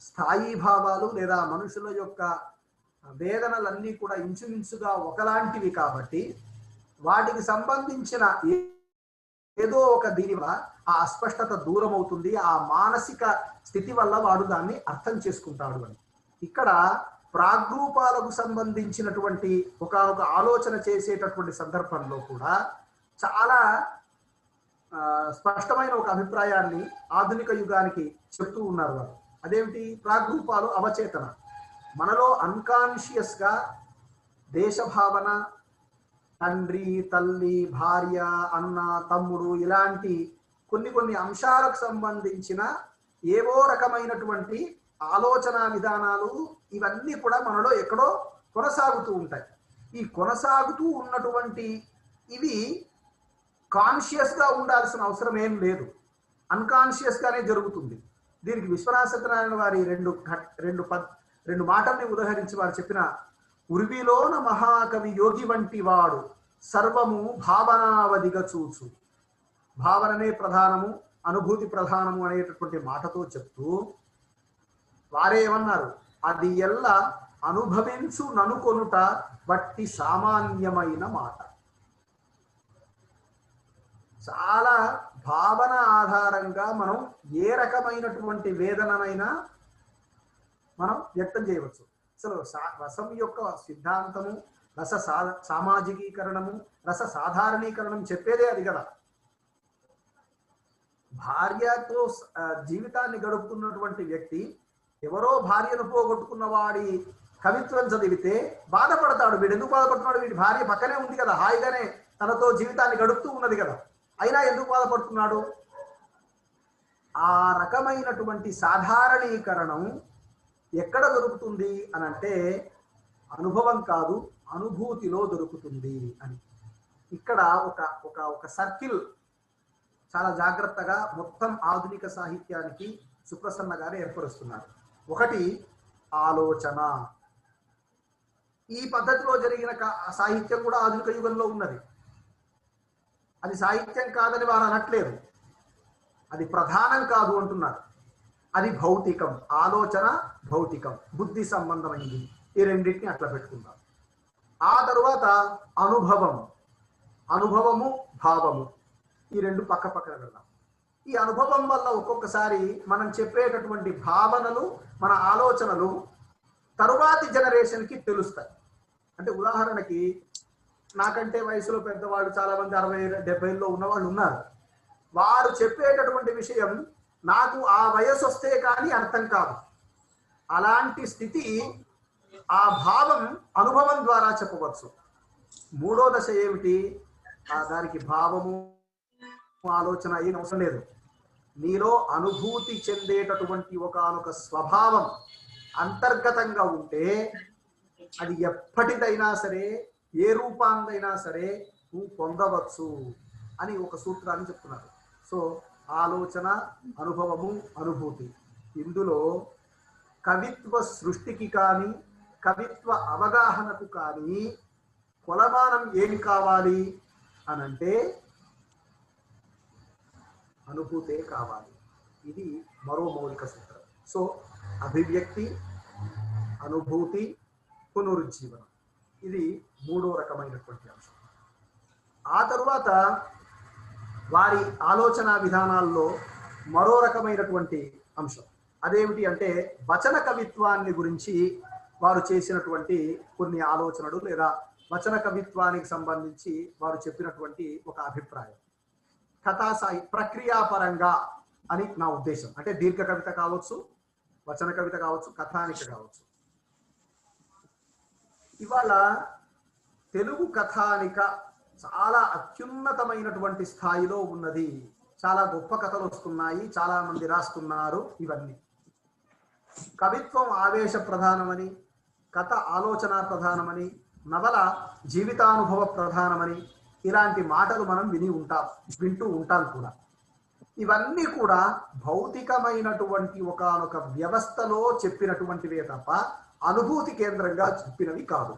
స్థాయి భావాలు లేదా మనుషుల యొక్క వేదనలన్నీ కూడా ఇంచుమించుగా ఒకలాంటివి కాబట్టి వాటికి సంబంధించిన ఏదో ఒక దీని వల్ల ఆ అస్పష్టత దూరం అవుతుంది, ఆ మానసిక స్థితి వల్ల వాడు దాన్ని అర్థం చేసుకుంటాడు అని. ఇక్కడ ప్రాగ్రూపాలకు సంబంధించినటువంటి ఒక ఆలోచన చేసేటటువంటి సందర్భంలో కూడా చాలా స్పష్టమైన ఒక అభిప్రాయాన్ని ఆధునిక యుగానికి చెప్తూ ఉన్నారు వారు. అదేమిటి? ప్రాగ్రూపాలు అవచేతన, మనలో అన్కాన్షియస్ గా దేశభావన, తండ్రి, తల్లి, భార్య, అన్న, తమ్ముడు ఇలాంటి కొన్ని అంశాలకు సంబంధించిన ఏవో రకమైనటువంటి ఆలోచన విధానాలు ఇవన్నీ కూడా మనలో ఎక్కడో కొనసాగుతూ ఉంటాయి. ఈ కొనసాగుతూ ఉన్నటువంటి ఇవి కాన్షియస్ గా ఉండాల్సిన అవసరం ఏం లేదు, అన్కాన్షియస్ గానే జరుగుతుంది. దీనికి విశ్వనాథ సత్యనారాయణ వారి రెండు మాటల్ని ఉదహరించి వారు చెప్పిన ఉర్విలోన మహాకవి యోగి వంటి వాడు సర్వము భావనావధిగా చూచు. భావననే ప్రధానము, అనుభూతి ప్రధానము అనేటటువంటి మాటతో చెప్తూ వారే ఏమన్నారు? అది ఎల్ల అనుభవించు ననుకొనుట బట్టి సామాన్యమైన మాట. చాలా భావన ఆధారంగా మనం ఏ రకమైనటువంటి వేదననైనా మనం వ్యక్తం చేయవచ్చు. అసలు రసం యొక్క సిద్ధాంతము, రస సామాజికీకరణము, రస సాధారణీకరణం చెప్పేదే అది కదా. భార్యతో జీవితాన్ని గడుపుతున్నటువంటి వ్యక్తి ఎవరో భార్యను పోగొట్టుకున్న వాడి కవిత్వం చదివితే బాధపడతాడు. వీడు ఎందుకు బాధపడుతున్నాడు? వీడి భార్య పక్కనే ఉంది కదా, హాయిగానే తనతో జీవితాన్ని గడుపుతూ ఉన్నది కదా, అయినా ఎందుకు బాధపడుతున్నాడు? ఆ రకమైనటువంటి సాధారణీకరణం ఎక్కడ దొరుకుతుంది అని అంటే అనుభవం కాదు, అనుభూతిలో దొరుకుతుంది అని. ఇక్కడ ఒక సర్కిల్ చాలా జాగ్రత్తగా మొత్తం ఆధునిక సాహిత్యానికి సుప్రసన్న గారు ఏర్పరుస్తున్నారు. ఒకటి ఆలోచన. ఈ పద్ధతిలో జరిగిన సాహిత్యం కూడా ఆధునిక యుగంలో ఉన్నది. అది సాహిత్యం కాదని వారు అనట్లేదు, అది ప్రధానం కాదు అంటున్నారు. అది భౌతికం, ఆలోచన భౌతికం, బుద్ధి సంబంధమైంది. ఈ రెండింటిని అట్లా పెట్టుకుందాం. ఆ తరువాత అనుభవం, అనుభవము భావము, ఈ రెండు పక్క పక్కన పెడదాం. ఈ అనుభవం వల్ల ఒక్కొక్కసారి మనం చెప్పేటటువంటి భావనలు, మన ఆలోచనలు తరువాతి జనరేషన్కి తెలుస్తాయి. అంటే ఉదాహరణకి నాకంటే వయసులో పెద్దవాళ్ళు చాలా మంది 60-70లో ఉన్నవాళ్ళు ఉన్నారు. వారు చెప్పేటటువంటి విషయం నాకు ఆ వయసు వస్తే కానీ అర్థం కాదు. అలాంటి స్థితి, ఆ భావం అనుభవం ద్వారా చెప్పవచ్చు. మూడో దశ ఏమిటి? దానికి భావము ఆలోచన ఏం అవసరం లేదు. నీలో అనుభూతి చెందేటటువంటి ఒకానొక స్వభావం అంతర్గతంగా ఉంటే అది ఎప్పటిదైనా సరే, ఏ రూపాన్నైనా సరే నువ్వు పొందవచ్చు అని ఒక సూత్రాన్ని చెప్తున్నారు. సో ఆలోచన, అనుభవము, అనుభూతి, ఇందులో కవిత్వ సృష్టికి కానీ కవిత్వ అవగాహనకు కానీ కొలమానం ఏమి కావాలి అనంటే అనుభూతే కావాలి. ఇది మరో మౌలిక సూత్రం. సో అభివ్యక్తి, అనుభూతి, పునరుజ్జీవనం, ఇది మూడో రకమైనటువంటి అంశం. ఆ తరువాత వారి ఆలోచన విధానాల్లో మరో రకమైనటువంటి అంశం అదేమిటి అంటే వచన కవిత్వాన్ని గురించి వారు చేసినటువంటి కొన్ని ఆలోచనలు లేదా వచన కవిత్వానికి సంబంధించి వారు చెప్పినటువంటి ఒక అభిప్రాయం. కథా ప్రక్రియాపరంగా అని నా ఉద్దేశం. అంటే దీర్ఘ కవిత కావచ్చు, వచన కవిత కావచ్చు, కథానిక కావచ్చు. ఇవాళ తెలుగు కథానిక చాలా అత్యున్నతమైనటువంటి స్థాయిలో ఉన్నది. చాలా గొప్ప కథలు వస్తున్నాయి, చాలా మంది రాస్తున్నారు. ఇవన్నీ కవిత్వం ఆవేశ ప్రధానమని, కథ ఆలోచన ప్రధానమని, నవల జీవితానుభవ ప్రధానమని ఇలాంటి మాటలు మనం వింటూ ఉంటాం కూడా. ఇవన్నీ కూడా భౌతికమైనటువంటి ఒకానొక వ్యవస్థలో చెప్పినటువంటివే తప్ప అనుభూతి కేంద్రంగా చెప్పినవి కాదు.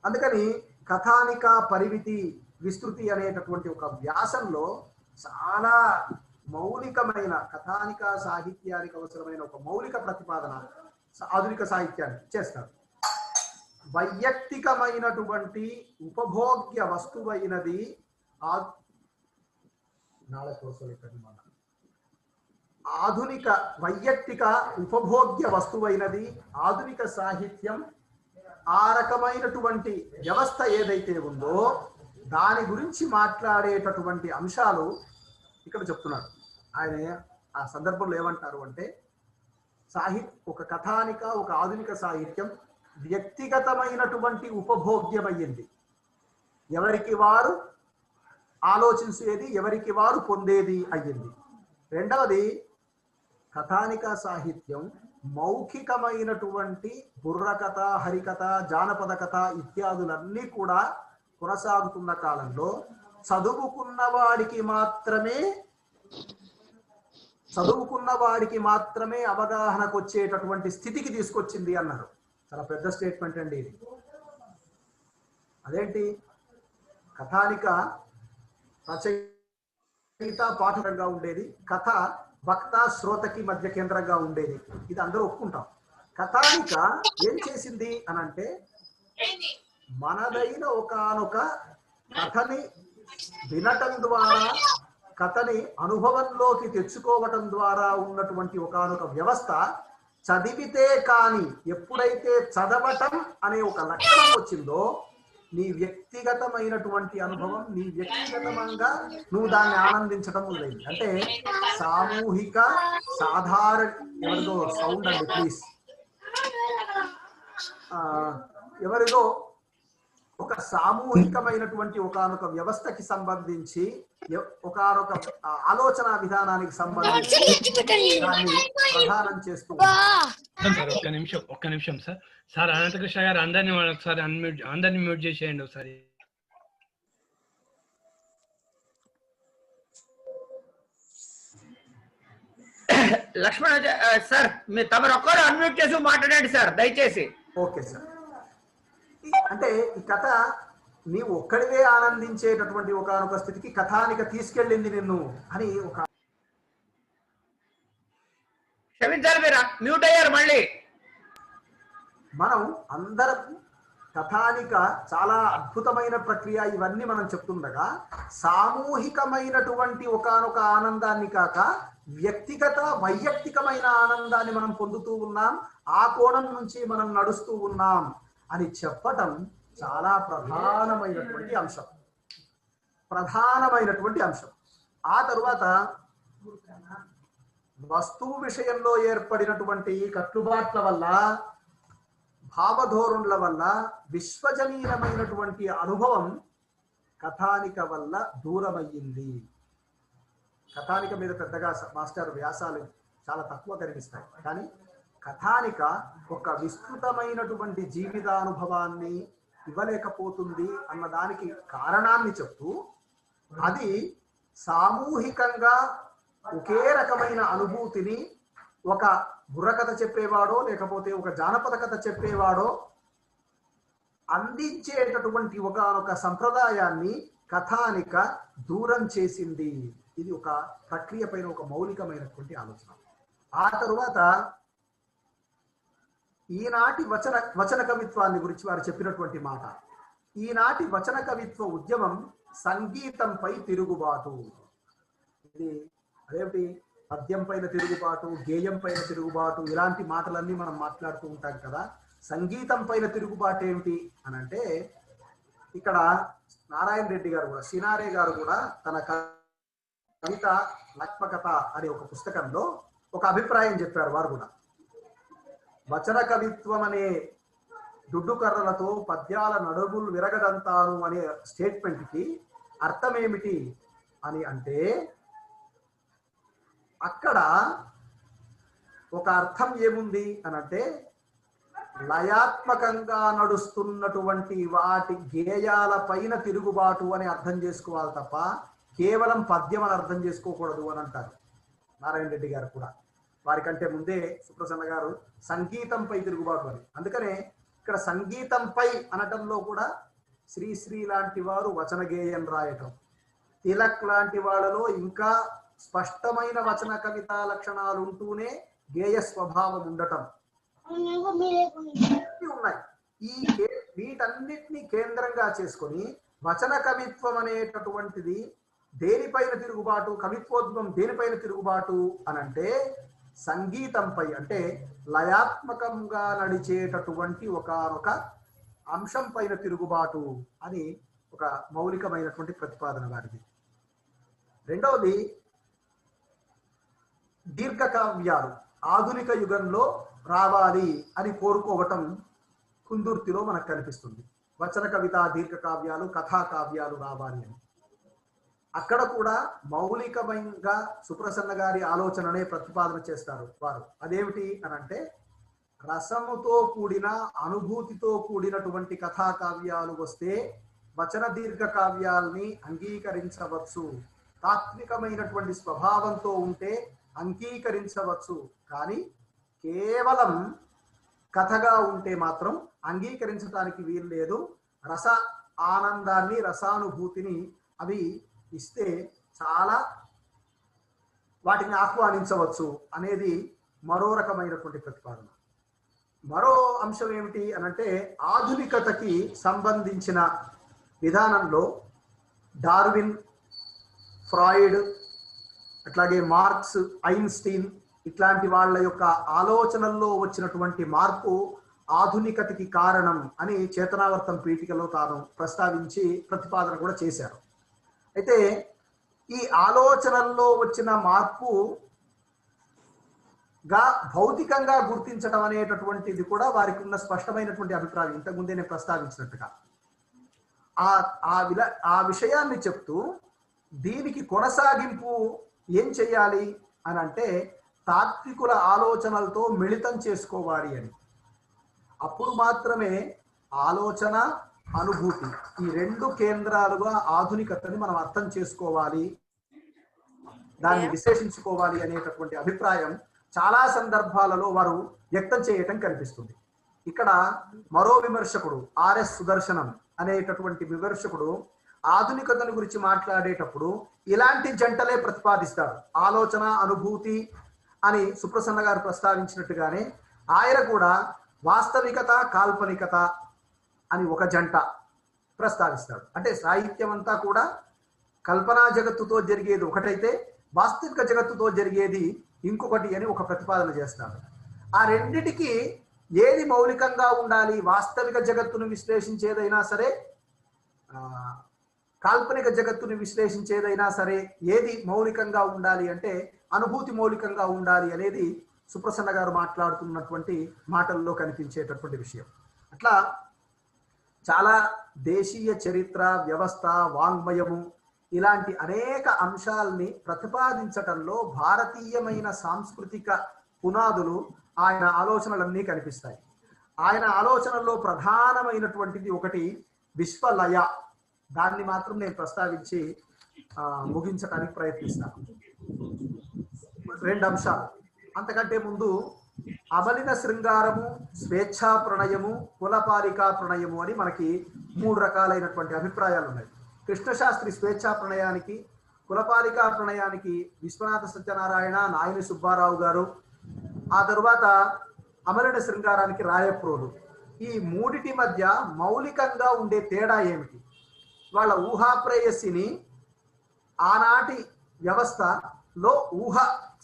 అందుకని కథానిక పరిమితి విస్తృతి అనేటటువంటి ఒక వ్యాసంలో చాలా మౌలికమైన కథానిక సాహిత్యానికి అవసరమైన ఒక మౌలిక ప్రతిపాదన ఆధునిక సాహిత్యానికి చేస్తారు. వైయక్తికమైనటువంటి ఉపభోగ్య వస్తువైనది ఆధునిక వైయక్తిక ఉపభోగ్య వస్తువైనది ఆధునిక సాహిత్యం ఆ రకమైనటువంటి వ్యవస్థ ఏదైతే ఉందో దాని గురించి మాట్లాడేటటువంటి అంశాలు ఇక్కడ చెప్తున్నారు. ఆయన ఆ సందర్భంలో ఏమంటారు అంటే, ఒక కథానిక ఒక ఆధునిక సాహిత్యం వ్యక్తిగతమైనటువంటి ఉపభోగ్యమయ్యింది. ఎవరికి వారు ఆలోచించేది, ఎవరికి వారు పొందేది అయ్యింది. రెండవది, కథానిక సాహిత్యం మౌఖికమైనటువంటి బుర్రకథ, హరికథ, జానపద కథ ఇత్యాదులన్నీ కూడా కొనసాగుతున్న కాలంలో చదువుకున్న వాడికి మాత్రమే అవగాహనకు వచ్చేటటువంటి స్థితికి తీసుకొచ్చింది అన్నారు. చాలా పెద్ద స్టేట్మెంట్ అండి ఇది. అదేంటి? కథానిక రచయిత పాఠకంగా ఉండేది, కథ వక్త శ్రోతకి మధ్య కేంద్రంగా ఉండేది. ఇది అందరూ ఒప్పుకుంటాం. కథానిక ఏం చేసింది అనంటే, మనదైన ఒకానొక కథని వినటం ద్వారా, కథని అనుభవంలోకి తెచ్చుకోవటం ద్వారా ఉన్నటువంటి ఒకానొక వ్యవస్థ చదివితే కానీ, ఎప్పుడైతే చదవటం అనే ఒక లక్షణం వచ్చిందో, నీ వ్యక్తిగతమైనటువంటి అనుభవం, నీ వ్యక్తిగతంగా నువ్వు దాన్ని ఆనందించడం మొదలైంది. అంటే సామూహిక సాధారణ, ఎవరిదో సౌండ్ అండి ప్లీజ్, ఎవరిదో ఒక సామూహికమైనటువంటి ఒకానొక వ్యవస్థకి సంబంధించి, ఒకానొక ఆలోచన విధానానికి సంబంధించి దాన్ని ప్రధానం చేస్తూ. ఒక్క నిమిషం సార్. సార్ అనంతకృష్ణ గారు అందరినీ ఒకసారి అందరినీ మ్యూట్ చేసేయండి ఒకసారి. లక్ష్మణ సార్, మీరు తమరు ఒక్కరు అన్మ్యూట్ చేసి మాట్లాడండి సార్ దయచేసి. Okay sir. అంటే ఈ కథ నీవు ఒక్కడివే ఆనందించేటటువంటి ఒకానొక స్థితికి కథానిక తీసుకెళ్ళింది నిన్ను అని ఒక. క్షమించాలి, మీరు మ్యూట్ అయ్యారు మళ్ళీ. మనం అందరం కథానిక చాలా అద్భుతమైన ప్రక్రియ, ఇవన్నీ మనం చెప్తుండగా సామూహికమైనటువంటి ఒకానొక ఆనందాన్ని కాక వ్యక్తిగత వైయక్తికమైన ఆనందాన్ని మనం పొందుతూ ఉన్నాం, ఆ కోణం నుంచి మనం నడుస్తూ ఉన్నాం అని చెప్పటం చాలా ప్రధానమైనటువంటి అంశం. ఆ తరువాత వస్తువు విషయంలో ఏర్పడినటువంటి కట్టుబాట్ల వల్ల, భావధోరణుల వల్ల విశ్వజనీయమైనటువంటి అనుభవం కథానిక వల్ల దూరమయ్యింది. కథానిక మీద పెద్దగా మాస్టర్ వ్యాసాలు చాలా తక్కువ కనిపిస్తాయి, కానీ కథానిక ఒక విస్తృతమైనటువంటి జీవితానుభవాన్ని ఇవ్వలేకపోతుంది అన్నదానికి కారణాన్ని చెప్తూ, అది సామూహికంగా ఒకే రకమైన అనుభూతిని ఒక బుర్రకథ చెప్పేవాడో లేకపోతే ఒక జానపద కథ చెప్పేవాడో అందించేటటువంటి ఒకనొక సంప్రదాయాన్ని కథానిక దూరం చేసింది. ఇది ఒక ప్రక్రియ పైన ఒక మౌలికమైనటువంటి ఆలోచన. ఆ తరువాత ఈనాటి వచన కవిత్వాన్ని గురించి వారు చెప్పినటువంటి మాట, ఈనాటి వచన కవిత్వ ఉద్యమం సంగీతంపై తిరుగుబాటు. ఇది అదేమిటి? పద్యం పైన తిరుగుబాటు, గేయం పైన తిరుగుబాటు, ఇలాంటి మాటలన్నీ మనం మాట్లాడుతూ ఉంటాం కదా. సంగీతం పైన తిరుగుబాటు ఏమిటి అని అంటే, ఇక్కడ నారాయణ రెడ్డి గారు కూడా, సినారే గారు కూడా తన కవిత లక్ష్మకథ అనే ఒక పుస్తకంలో ఒక అభిప్రాయం చెప్పారు. వారు కూడా వచన కవిత్వం అనే దుడ్డు కర్రలతో పద్యాల నడుగులు విరగదంతాను అనే స్టేట్మెంట్కి అర్థం ఏమిటి అని అంటే, అక్కడ ఒక అర్థం ఏముంది అనంటే, లయాత్మకంగా నడుస్తున్నటువంటి వాటి గేయాల పైన తిరుగుబాటు అని అర్థం చేసుకోవాలి తప్ప, కేవలం పద్యం అని అర్థం చేసుకోకూడదు అని అంటారు నారాయణ రెడ్డి గారు కూడా. వారికంటే ముందే సుప్రసన్న గారు సంగీతంపై తిరుగుబాటు అని. అందుకనే ఇక్కడ సంగీతంపై అనటంలో కూడా శ్రీశ్రీ లాంటి వారు వచన గేయం రాయటం, తిలక్ లాంటి వాళ్ళలో ఇంకా స్పష్టమైన వచన కవితా లక్షణాలు ఉంటూనే గేయ స్వభావం ఉండటం ఉన్నాయి. వీటన్నిటిని కేంద్రంగా చేసుకొని వచన కవిత్వం అనేటటువంటిది దేనిపైన తిరుగుబాటు, కవిత్వోద్భవం దేనిపైన తిరుగుబాటు అనంటే సంగీతంపై, అంటే లయాత్మకంగా నడిచేటటువంటి ఒక అంశం పైన తిరుగుబాటు అని ఒక మౌలికమైనటువంటి ప్రతిపాదన వారిది. రెండవది దీర్ఘకావ్యాలు ఆధునిక యుగంలో రావాలి అని కోరుకోవటం కుందుర్తిలో మనకు కనిపిస్తుంది. వచన కవిత దీర్ఘకావ్యాలు, కథా కావ్యాలు రావాలి అని. అక్కడ కూడా మౌలికమైనగా సుప్రసన్న గారి ఆలోచననే ప్రతిపాదన చేస్తారు వారు. అదేమిటి అనంటే రసముతో కూడిన అనుభూతితో కూడినటువంటి కథా కావ్యాలు వస్తే వచన దీర్ఘ కావ్యాల్ని అంగీకరించవచ్చు, తాత్వికమైనటువంటి స్వభావంతో ఉంటే అంగీకరించవచ్చు, కానీ కేవలం కథగా ఉంటే మాత్రం అంగీకరించడానికి వీలు లేదు. రస ఆనందాన్ని, రసానుభూతిని అవి ఇస్తే చాలా వాటిని ఆహ్వానించవచ్చు అనేది మరో రకమైనటువంటి ప్రతిపాదన. మరో అంశం ఏమిటి అనంటే ఆధునికతకి సంబంధించిన విధానంలో డార్విన్, ఫ్రాయిడ్, అట్లాగే మార్క్స్, ఐన్స్టీన్ ఇట్లాంటి వాళ్ళ యొక్క ఆలోచనల్లో వచ్చినటువంటి మార్పు ఆధునికతకి కారణం అని చేతనావర్తం పీఠికలో తాను ప్రస్తావించి ప్రతిపాదన కూడా చేశారు. అయితే ఈ ఆలోచనల్లో వచ్చిన మార్పుగా భౌతికంగా గుర్తించడం అనేటటువంటిది కూడా వారికి ఉన్న స్పష్టమైనటువంటి అభిప్రాయం. ఇంతకుముందే నేను ప్రస్తావించినట్టుగా ఆ విషయాన్ని చెప్తూ దీనికి కొనసాగింపు ఏం చేయాలి అని అంటే తాత్వికుల ఆలోచనలతో మిళితం చేసుకోవాలి అని. అప్పుడు మాత్రమే ఆలోచన, అనుభూతి ఈ రెండు కేంద్రాలుగా ఆధునికతని మనం అర్థం చేసుకోవాలి, దాన్ని విశ్లేషించుకోవాలి అనేటటువంటి అభిప్రాయం చాలా సందర్భాలలో వారు వ్యక్తం చేయటం కనిపిస్తుంది. ఇక్కడ మరో విమర్శకుడు ఆర్ఎస్ సుదర్శనం అనేటటువంటి విమర్శకుడు ఆధునికతను గురించి మాట్లాడేటప్పుడు ఇలాంటి జంటలే ప్రతిపాదిస్తాడు. ఆలోచన, అనుభూతి అని సుప్రసన్న గారు ప్రస్తావించినట్టుగానే ఆయన కూడా వాస్తవికత, కాల్పనికత అని ఒక జంట ప్రస్తావిస్తాడు. అంటే సాహిత్యం అంతా కూడా కల్పనా జగత్తుతో జరిగేది ఒకటైతే వాస్తవిక జగత్తుతో జరిగేది ఇంకొకటి అని ఒక ప్రతిపాదన చేస్తాడు. ఆ రెండిటికి ఏది మౌలికంగా ఉండాలి, వాస్తవిక జగత్తును విశ్లేషించేదైనా సరే, కాల్పనిక జగత్తుని విశ్లేషించేదైనా సరే, ఏది మౌలికంగా ఉండాలి అంటే అనుభూతి మౌలికంగా ఉండాలి అనేది సుప్రసన్న గారు మాట్లాడుతున్నటువంటి మాటల్లో కనిపించేటటువంటి విషయం. అట్లా చాలా దేశీయ చరిత్ర, వ్యవస్థ, వాంగ్మయము ఇలాంటి అనేక అంశాలని ప్రతిపాదించటంలో భారతీయమైన సాంస్కృతిక పునాదులు ఆయన ఆలోచనలన్నీ కనిపిస్తాయి. ఆయన ఆలోచనల్లో ప్రధానమైనటువంటిది ఒకటి విశ్వలయ. దాన్ని మాత్రం నేను ప్రస్తావించి ముగించడానికి ప్రయత్నిస్తాను. రెండు అంశాలు. అంతకంటే ముందు అమలిన శృంగారము, స్వేచ్ఛా ప్రణయము, కులపాలికా ప్రణయము అని మనకి మూడు రకాలైనటువంటి అభిప్రాయాలు ఉన్నాయి. కృష్ణశాస్త్రి స్వేచ్ఛా ప్రణయానికి, కులపాలికా ప్రణయానికి విశ్వనాథ సత్యనారాయణ, నాయని సుబ్బారావు గారు, ఆ తరువాత అమలిన శృంగారానికి రాయప్రోలు. ఈ మూడిటి మధ్య మౌలికంగా ఉండే తేడా ఏమిటి? వాళ్ళ ఊహాప్రేయస్సిని ఆనాటి వ్యవస్థలో ఊహ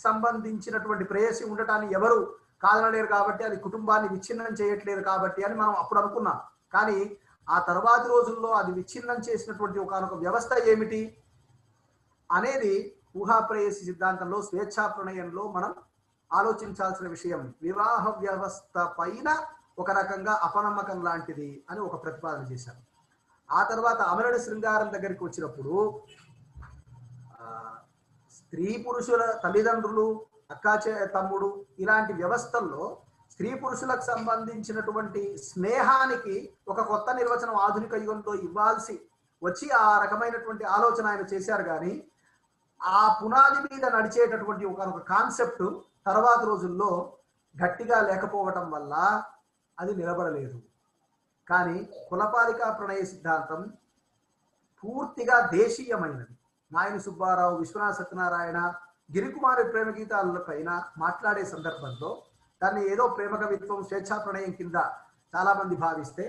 సంబంధించినటువంటి ప్రేయసి ఉండటాన్ని ఎవరు కాదనలేరు కాబట్టి, అది కుటుంబాన్ని విచ్ఛిన్నం చేయట్లేదు కాబట్టి అని మనం అప్పుడు అనుకున్నాం. కానీ ఆ తర్వాతి రోజుల్లో అది విచ్ఛిన్నం చేసినటువంటి ఒకనొక వ్యవస్థ ఏమిటి అనేది ఊహాప్రేయసి సిద్ధాంతంలో, స్వేచ్ఛా ప్రణయంలో మనం ఆలోచించాల్సిన విషయం. వివాహ వ్యవస్థ పైన ఒక రకంగా అపనమ్మకం లాంటిది అని ఒక ప్రతిపాదన చేశారు. ఆ తర్వాత అమరణ శృంగారం దగ్గరికి వచ్చినప్పుడు స్త్రీ పురుషుల తల్లిదండ్రులు, తమ్ముడు ఇలాంటి వ్యవస్థల్లో స్త్రీ పురుషులకు సంబంధించినటువంటి స్నేహానికి ఒక కొత్త నిర్వచనం ఆధునిక యుగంలో ఇవ్వాల్సి వచ్చి ఆ రకమైనటువంటి ఆలోచన ఆయన చేశారు. కానీ ఆ పునాది మీద నడిచేటటువంటి ఒక కాన్సెప్ట్ తర్వాత రోజుల్లో గట్టిగా లేకపోవటం వల్ల అది నిలబడలేదు. కానీ కులపాలికా ప్రణయ సిద్ధాంతం పూర్తిగా దేశీయమైనది. నాయని సుబ్బారావు, విశ్వనాథ సత్యనారాయణ, గిరికుమారి ప్రేమ గీతాల పైన మాట్లాడే సందర్భంలో దాన్ని ఏదో ప్రేమ కవిత్వం, స్వేచ్ఛా ప్రణయం కింద చాలా మంది భావిస్తే,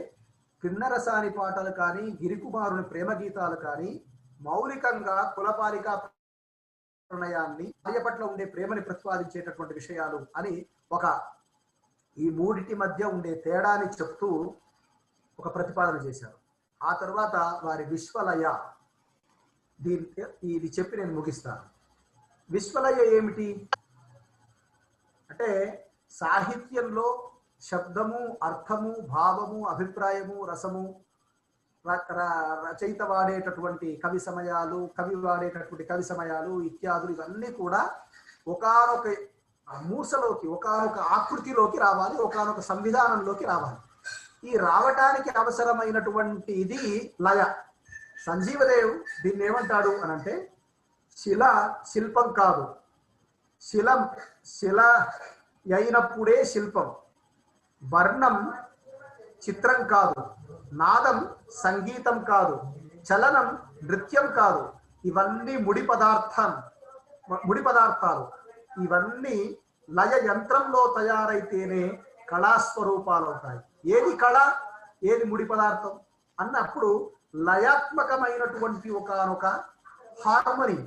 కిన్నరసాని పాటలు కానీ గిరికుమారుని ప్రేమ గీతాలు కానీ మౌలికంగా కులపాలికా ప్రణయాన్ని, భార్య పట్ల ఉండే ప్రేమని ప్రతిపాదించేటటువంటి విషయాలు అని ఈ మూడిటి మధ్య ఉండే తేడాని చెప్తూ ఒక ప్రతిపాదన చేశారు. ఆ తర్వాత వారి విశ్వలయ, ఇది చెప్పి నేను ముగిస్తాను. విశ్వలయ ఏమిటి అంటే, సాహిత్యంలో శబ్దము, అర్థము, భావము, అభిప్రాయము, రసము, రచయిత వాడేటటువంటి కవి సమయాలు, కవి వాడేటటువంటి కవి సమయాలు ఇత్యాదులు ఇవన్నీ కూడా ఒకానొక మూసలోకి, ఒకానొక ఆకృతిలోకి రావాలి, ఒకానొక సంవిధానంలోకి రావాలి. ఈ రావటానికి అవసరమైనటువంటి ఇది లయ. సంజీవదేవ్ దీన్ని ఏమంటాడు అనంటే, శిల శిల్పం కాదు, శిల అయినప్పుడే శిల్పం, వర్ణం చిత్రం కాదు, నాదం సంగీతం కాదు, చలనం నృత్యం కాదు, ఇవన్నీ ముడి పదార్థాలు. ఇవన్నీ లయ యంత్రంలో తయారైతేనే కళాస్వరూపాలు అవుతాయి. ఏది కళ, ఏది ముడి పదార్థం అన్నప్పుడు లయాత్మకమైనటువంటి ఒకనొక హార్మనీ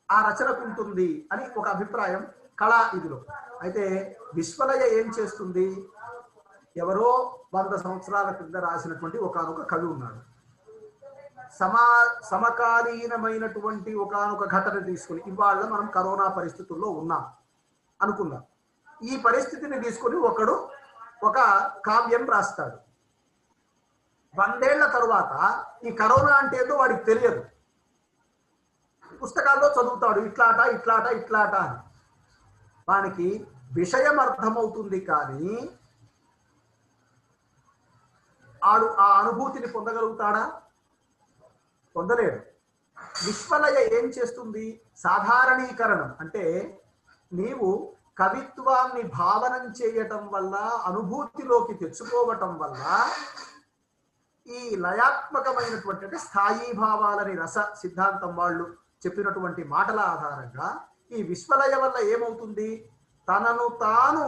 ఆ రచనకు ఉంటుంది అని ఒక అభిప్రాయం కళా ఇదిలో. అయితే విశ్వలయ ఏం చేస్తుంది, ఎవరో 100 సంవత్సరాల క్రింద రాసినటువంటి ఒకనొక కవి ఉన్నాడు, సమకాలీనమైనటువంటి ఒకనొక ఘటన తీసుకుని, ఇవాళ మనం కరోనా పరిస్థితుల్లో ఉన్నాం అనుకుందాం. ఈ పరిస్థితిని తీసుకొని ఒకడు ఒక కావ్యం రాస్తాడు. 100 ఏళ్ల తరువాత ఈ కరోనా అంటే ఏదో వాడికి తెలియదు, పుస్తకాల్లో చదువుతాడు, ఇట్లాట ఇట్లాట ఇట్లాట అని. వానికి విషయం అర్థమవుతుంది, కానీ ఆడు ఆ అనుభూతిని పొందగలుగుతాడా? పొందలేడు. విశ్వలయ ఏం చేస్తుంది, సాధారణీకరణం. అంటే నీవు కవిత్వాన్ని భావనం చేయటం వల్ల, అనుభూతిలోకి తెచ్చుకోవటం వల్ల ఈ లయాత్మకమైనటువంటి, అంటే స్థాయి భావాలని రస సిద్ధాంతం వాళ్ళు చెప్పినటువంటి మాటల ఆధారంగా ఈ విశ్వలయ వల్ల ఏమవుతుంది, తనను తాను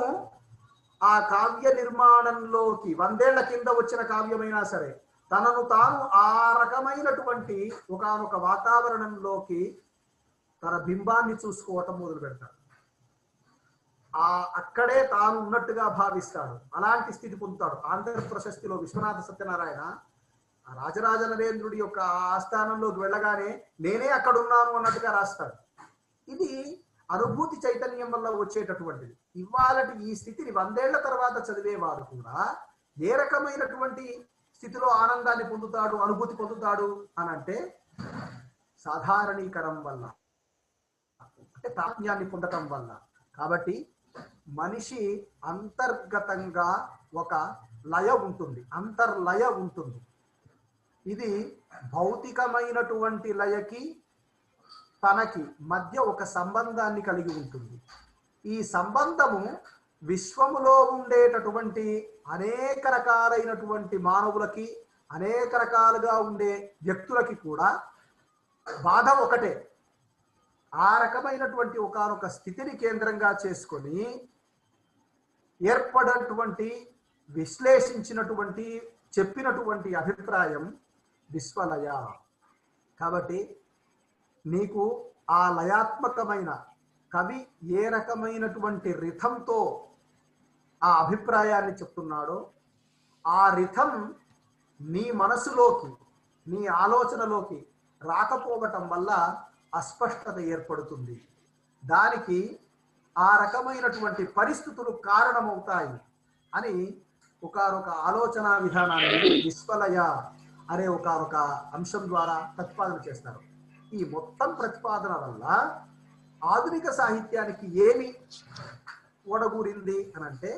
ఆ కావ్య నిర్మాణంలోకి, 100 ఏళ్ల కింద వచ్చిన కావ్యమైనా సరే, తనను తాను ఆ రకమైనటువంటి ఒకానొక వాతావరణంలోకి తన బింబాన్ని చూసుకోవటం మొదలు పెడతాడు. అక్కడే తాను ఉన్నట్టుగా భావిస్తాడు, అలాంటి స్థితి పొందుతాడు. ఆంధ్ర ప్రశస్తిలో విశ్వనాథ సత్యనారాయణ రాజరాజ నరేంద్రుడి యొక్క ఆస్థానంలోకి వెళ్ళగానే నేనే అక్కడున్నాను అన్నట్టుగా రాస్తాడు. ఇది అనుభూతి చైతన్యం వల్ల వచ్చేటటువంటిది. ఇవాళటి ఈ స్థితిని 100 ఏళ్ల తర్వాత చదివేవాడు కూడా ఏ రకమైనటువంటి స్థితిలో ఆనందాన్ని పొందుతాడు, అనుభూతి పొందుతాడు అని అంటే, సాధారణీకరణం వల్ల, అంటే ప్రాజ్ఞాన్ని పొందటం వల్ల. కాబట్టి మనిషి అంతర్గతంగా ఒక లయ ఉంటుంది, అంతర్లయ ఉంటుంది. ఇది భౌతికమైనటువంటి లయకి తనకి మధ్య ఒక సంబంధాన్ని కలిగి ఉంటుంది. ఈ సంబంధము విశ్వములో ఉండేటటువంటి అనేక రకాలైనటువంటి మానవులకి, అనేక రకాలుగా ఉండే వ్యక్తులకి కూడా బాధ ఒకటే. ఆ రకమైనటువంటి ఒకానొక స్థితిని కేంద్రంగా చేసుకొని ఏర్పడినటువంటి, విశ్లేషించినటువంటి, చెప్పినటువంటి అభిప్రాయం విశ్వలయ. కాబట్టి నీకు ఆ లయాత్మకమైన కవి ఏ రకమైనటువంటి రిథంతో ఆ అభిప్రాయాన్ని చెప్తున్నాడో, ఆ రిథం నీ మనసులోకి, నీ ఆలోచనలోకి రాకపోవటం వల్ల అస్పష్టత ఏర్పడుతుంది. దానికి ఆ రకమైనటువంటి పరిస్థితులు కారణమవుతాయి అని ఒకనొక ఆలోచన విధానాన్ని విశ్వలయ అనే ఒకనొక అంశం ద్వారా ప్రతిపాదన చేస్తారు. ఈ మొత్తం ప్రతిపాదన వల్ల ఆధునిక సాహిత్యానికి ఏమి ఓడగూడింది అని అంటే,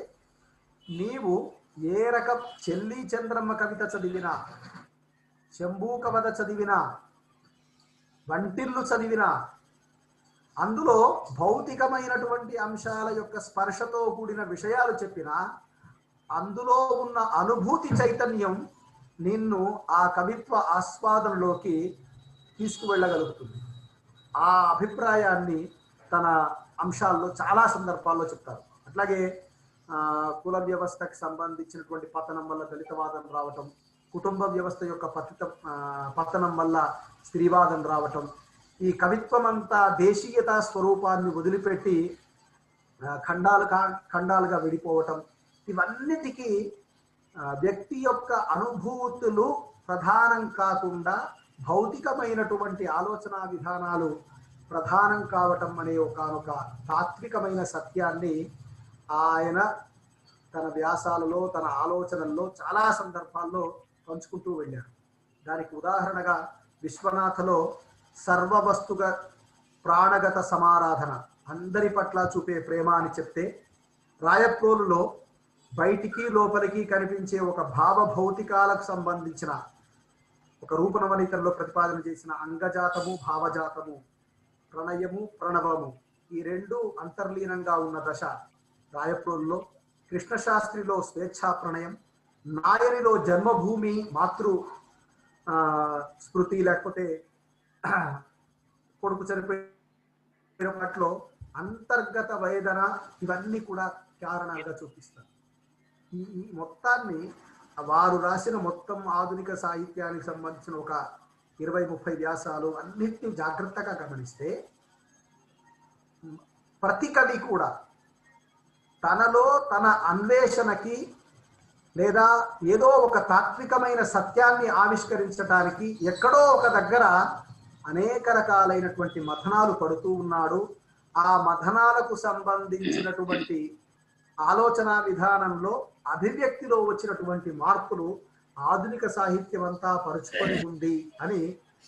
నీవు ఏ రకం చెల్లి చంద్రమ్మ కవిత చదివినా, శంభూకవధ చదివినా, వంటిల్లు చదివినా అందులో భౌతికమైనటువంటి అంశాల యొక్క స్పర్శతో కూడిన విషయాలు చెప్పినా అందులో ఉన్న అనుభూతి చైతన్యం నిన్ను ఆ కవిత్వ ఆస్వాదనలోకి తీసుకువెళ్ళగలుగుతుంది. ఆ అభిప్రాయాన్ని తన అంశాల్లో చాలా సందర్భాల్లో చెప్తారు. అట్లాగే కుల వ్యవస్థకు సంబంధించినటువంటి పతనం వల్ల దళితవాదం రావటం, కుటుంబ వ్యవస్థ యొక్క పతనం వల్ల స్త్రీవాదం రావటం, ఈ కవిత్వం అంతా దేశీయతా స్వరూపాన్ని వదిలిపెట్టి ఖండాలుగా విడిపోవటం, ఇవన్నిటికీ వ్యక్తి యొక్క అనుభూతులు ప్రధానం కాకుండా భౌతికమైనటువంటి ఆలోచన విధానాలు ప్రధానం కావటం అనే ఒక తాత్వికమైన సత్యాన్ని ఆయన తన వ్యాసాలలో, తన ఆలోచనల్లో చాలా సందర్భాల్లో పంచుకుంటూ వెళ్ళారు. దానికి ఉదాహరణగా విశ్వనాథలో సర్వవస్తుగ ప్రాణగత సమారాధన, అందరి పట్ల చూపే ప్రేమ అని చెప్తే, రాయప్రోలులో బయటికి లోపలికి కనిపించే ఒక భావభౌతికాలకు సంబంధించిన ఒక రూపనవనితలో ప్రతిపాదన చేసిన అంగజాతము, భావజాతము, ప్రణయము, ప్రణవము, ఈ రెండు అంతర్లీనంగా ఉన్న దశ రాయప్రోలులో, కృష్ణశాస్త్రిలో స్వేచ్ఛా ప్రణయం, నాయనిలో జన్మభూమి మాతృ స్మృతి లేకపోతే కొడుకు చనిపోయిన వాటిలో అంతర్గత వేదన, ఇవన్నీ కూడా కారణాలుగా చూపిస్తారు. ఈ మొత్తాన్ని వారు రాసిన మొత్తం ఆధునిక సాహిత్యానికి సంబంధించిన ఒక 20-30 వ్యాసాలు అన్నిటినీ జాగ్రత్తగా గమనిస్తే ప్రతి కవి కూడా తనలో తన అన్వేషణకి లేదా ఏదో ఒక తాత్వికమైన సత్యాన్ని ఆవిష్కరించడానికి ఎక్కడో ఒక దగ్గర అనేక రకాలైనటువంటి మథనాలు పడుతూ ఉన్నాడు. ఆ మథనాలకు సంబంధించినటువంటి ఆలోచన విధానంలో, అభివ్యక్తిలో వచ్చినటువంటి మార్పులు ఆధునిక సాహిత్యం అంతా పరుచుకొని ఉంది అని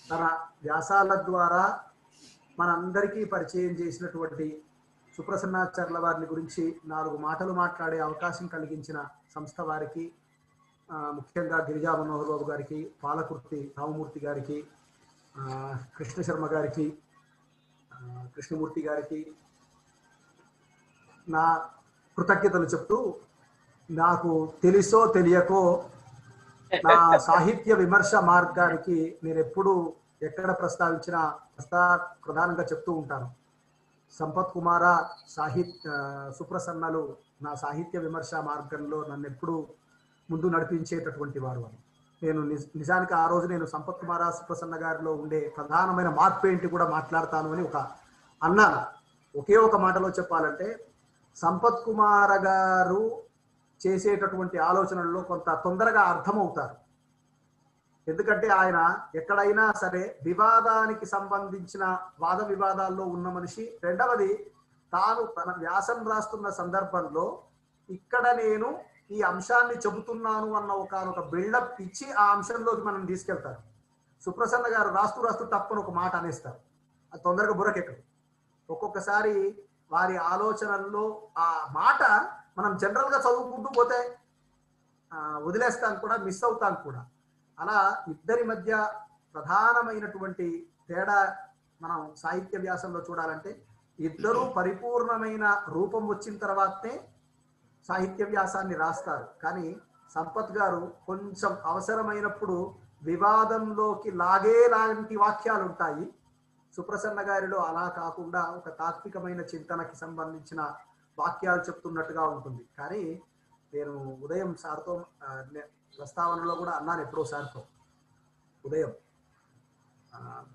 తన వ్యాసాల ద్వారా మనందరికీ పరిచయం చేసినటువంటి సుప్రసన్నాచార్యుల వారిని గురించి 4 మాటలు మాట్లాడే అవకాశం కలిగించిన సంస్థ వారికి, ముఖ్యంగా గిరిజా మనోహర్ బాబు గారికి, పాలకుర్తి రామమూర్తి గారికి, కృష్ణ శర్మ గారికి, కృష్ణమూర్తి గారికి నా కృతజ్ఞతలు చెప్తూ, నాకు తెలుసో తెలియకో నా సాహిత్య విమర్శ మార్గానికి నేను ఎప్పుడు ఎక్కడ ప్రస్తావించినా ప్రధానంగా చెప్తూ ఉంటాను. సంపత్ కుమార సుప్రసన్నలు నా సాహిత్య విమర్శ మార్గంలో నన్ను ఎప్పుడు ముందు నడిపించేటటువంటి వారు అని. నేను నిజానికి ఆ రోజు నేను సంపత్ కుమార సుప్రసన్న గారిలో ఉండే ప్రధానమైన మార్పు ఏంటి కూడా మాట్లాడతాను అని అన్నాను. ఒకే ఒక మాటలో చెప్పాలంటే, సంపత్ కుమార గారు చేసేటటువంటి ఆలోచనల్లో కొంత తొందరగా అర్థమవుతారు. ఎందుకంటే ఆయన ఎక్కడైనా సరే వివాదానికి సంబంధించిన వాద వివాదాల్లో ఉన్న మనిషి. రెండవది, తాను తన వ్యాసం రాస్తున్న సందర్భంలో ఇక్కడ నేను ఈ అంశాన్ని చెబుతున్నాను అన్న ఒక బిల్డప్ ఇచ్చి ఆ అంశంలోకి మనం తీసుకెళ్తారు. సుప్రసన్న గారు రాస్తూ తప్పని ఒక మాట అనేస్తారు, అది తొందరగా బుర్రకెక్కదు. ఒక్కొక్కసారి వారి ఆలోచనల్లో ఆ మాట మనం జనరల్గా చదువుకుంటూ పోతే వదిలేస్తాం కూడా, మిస్ అవుతాం కూడా. అలా ఇద్దరి మధ్య ప్రధానమైనటువంటి తేడా మనం సాహిత్య వ్యాసంలో చూడాలంటే, ఇద్దరూ పరిపూర్ణమైన రూపం వచ్చిన తర్వాతనే సాహిత్య వ్యాసాన్ని రాస్తారు. కానీ సంపత్ గారు కొంచెం అవసరమైనప్పుడు వివాదంలోకి లాంటి వాక్యాలు ఉంటాయి. సుప్రసన్న గారిలో అలా కాకుండా ఒక తాత్వికమైన చింతనకి సంబంధించిన వాక్యాలు చెప్తున్నట్టుగా ఉంటుంది. కానీ నేను ఉదయం సార్తో ప్రస్తావనలో కూడా అన్నాను, ఎప్పుడో సార్తో, ఉదయం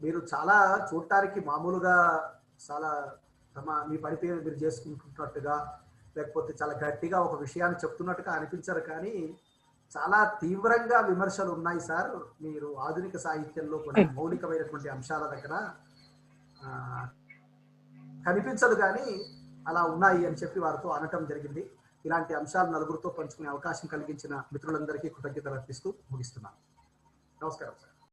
మీరు చాలా చూడటానికి మామూలుగా చాలా మీ పని పేరు మీరు చేసుకుంటున్నట్టుగా, లేకపోతే చాలా గట్టిగా ఒక విషయాన్ని చెప్తున్నట్టుగా అనిపించరు, కానీ చాలా తీవ్రంగా విమర్శలు ఉన్నాయి సార్. మీరు ఆధునిక సాహిత్యంలో కొన్ని మౌలికమైనటువంటి అంశాల దగ్గర కనిపించదు కానీ అలా ఉన్నాయి అని చెప్పి వారితో అనటం జరిగింది. ఇలాంటి అంశాలు నలుగురితో పంచుకునే అవకాశం కలిగించిన మిత్రులందరికీ కృతజ్ఞతలు అర్పిస్తూ ముగిస్తున్నాను. నమస్కారం సార్.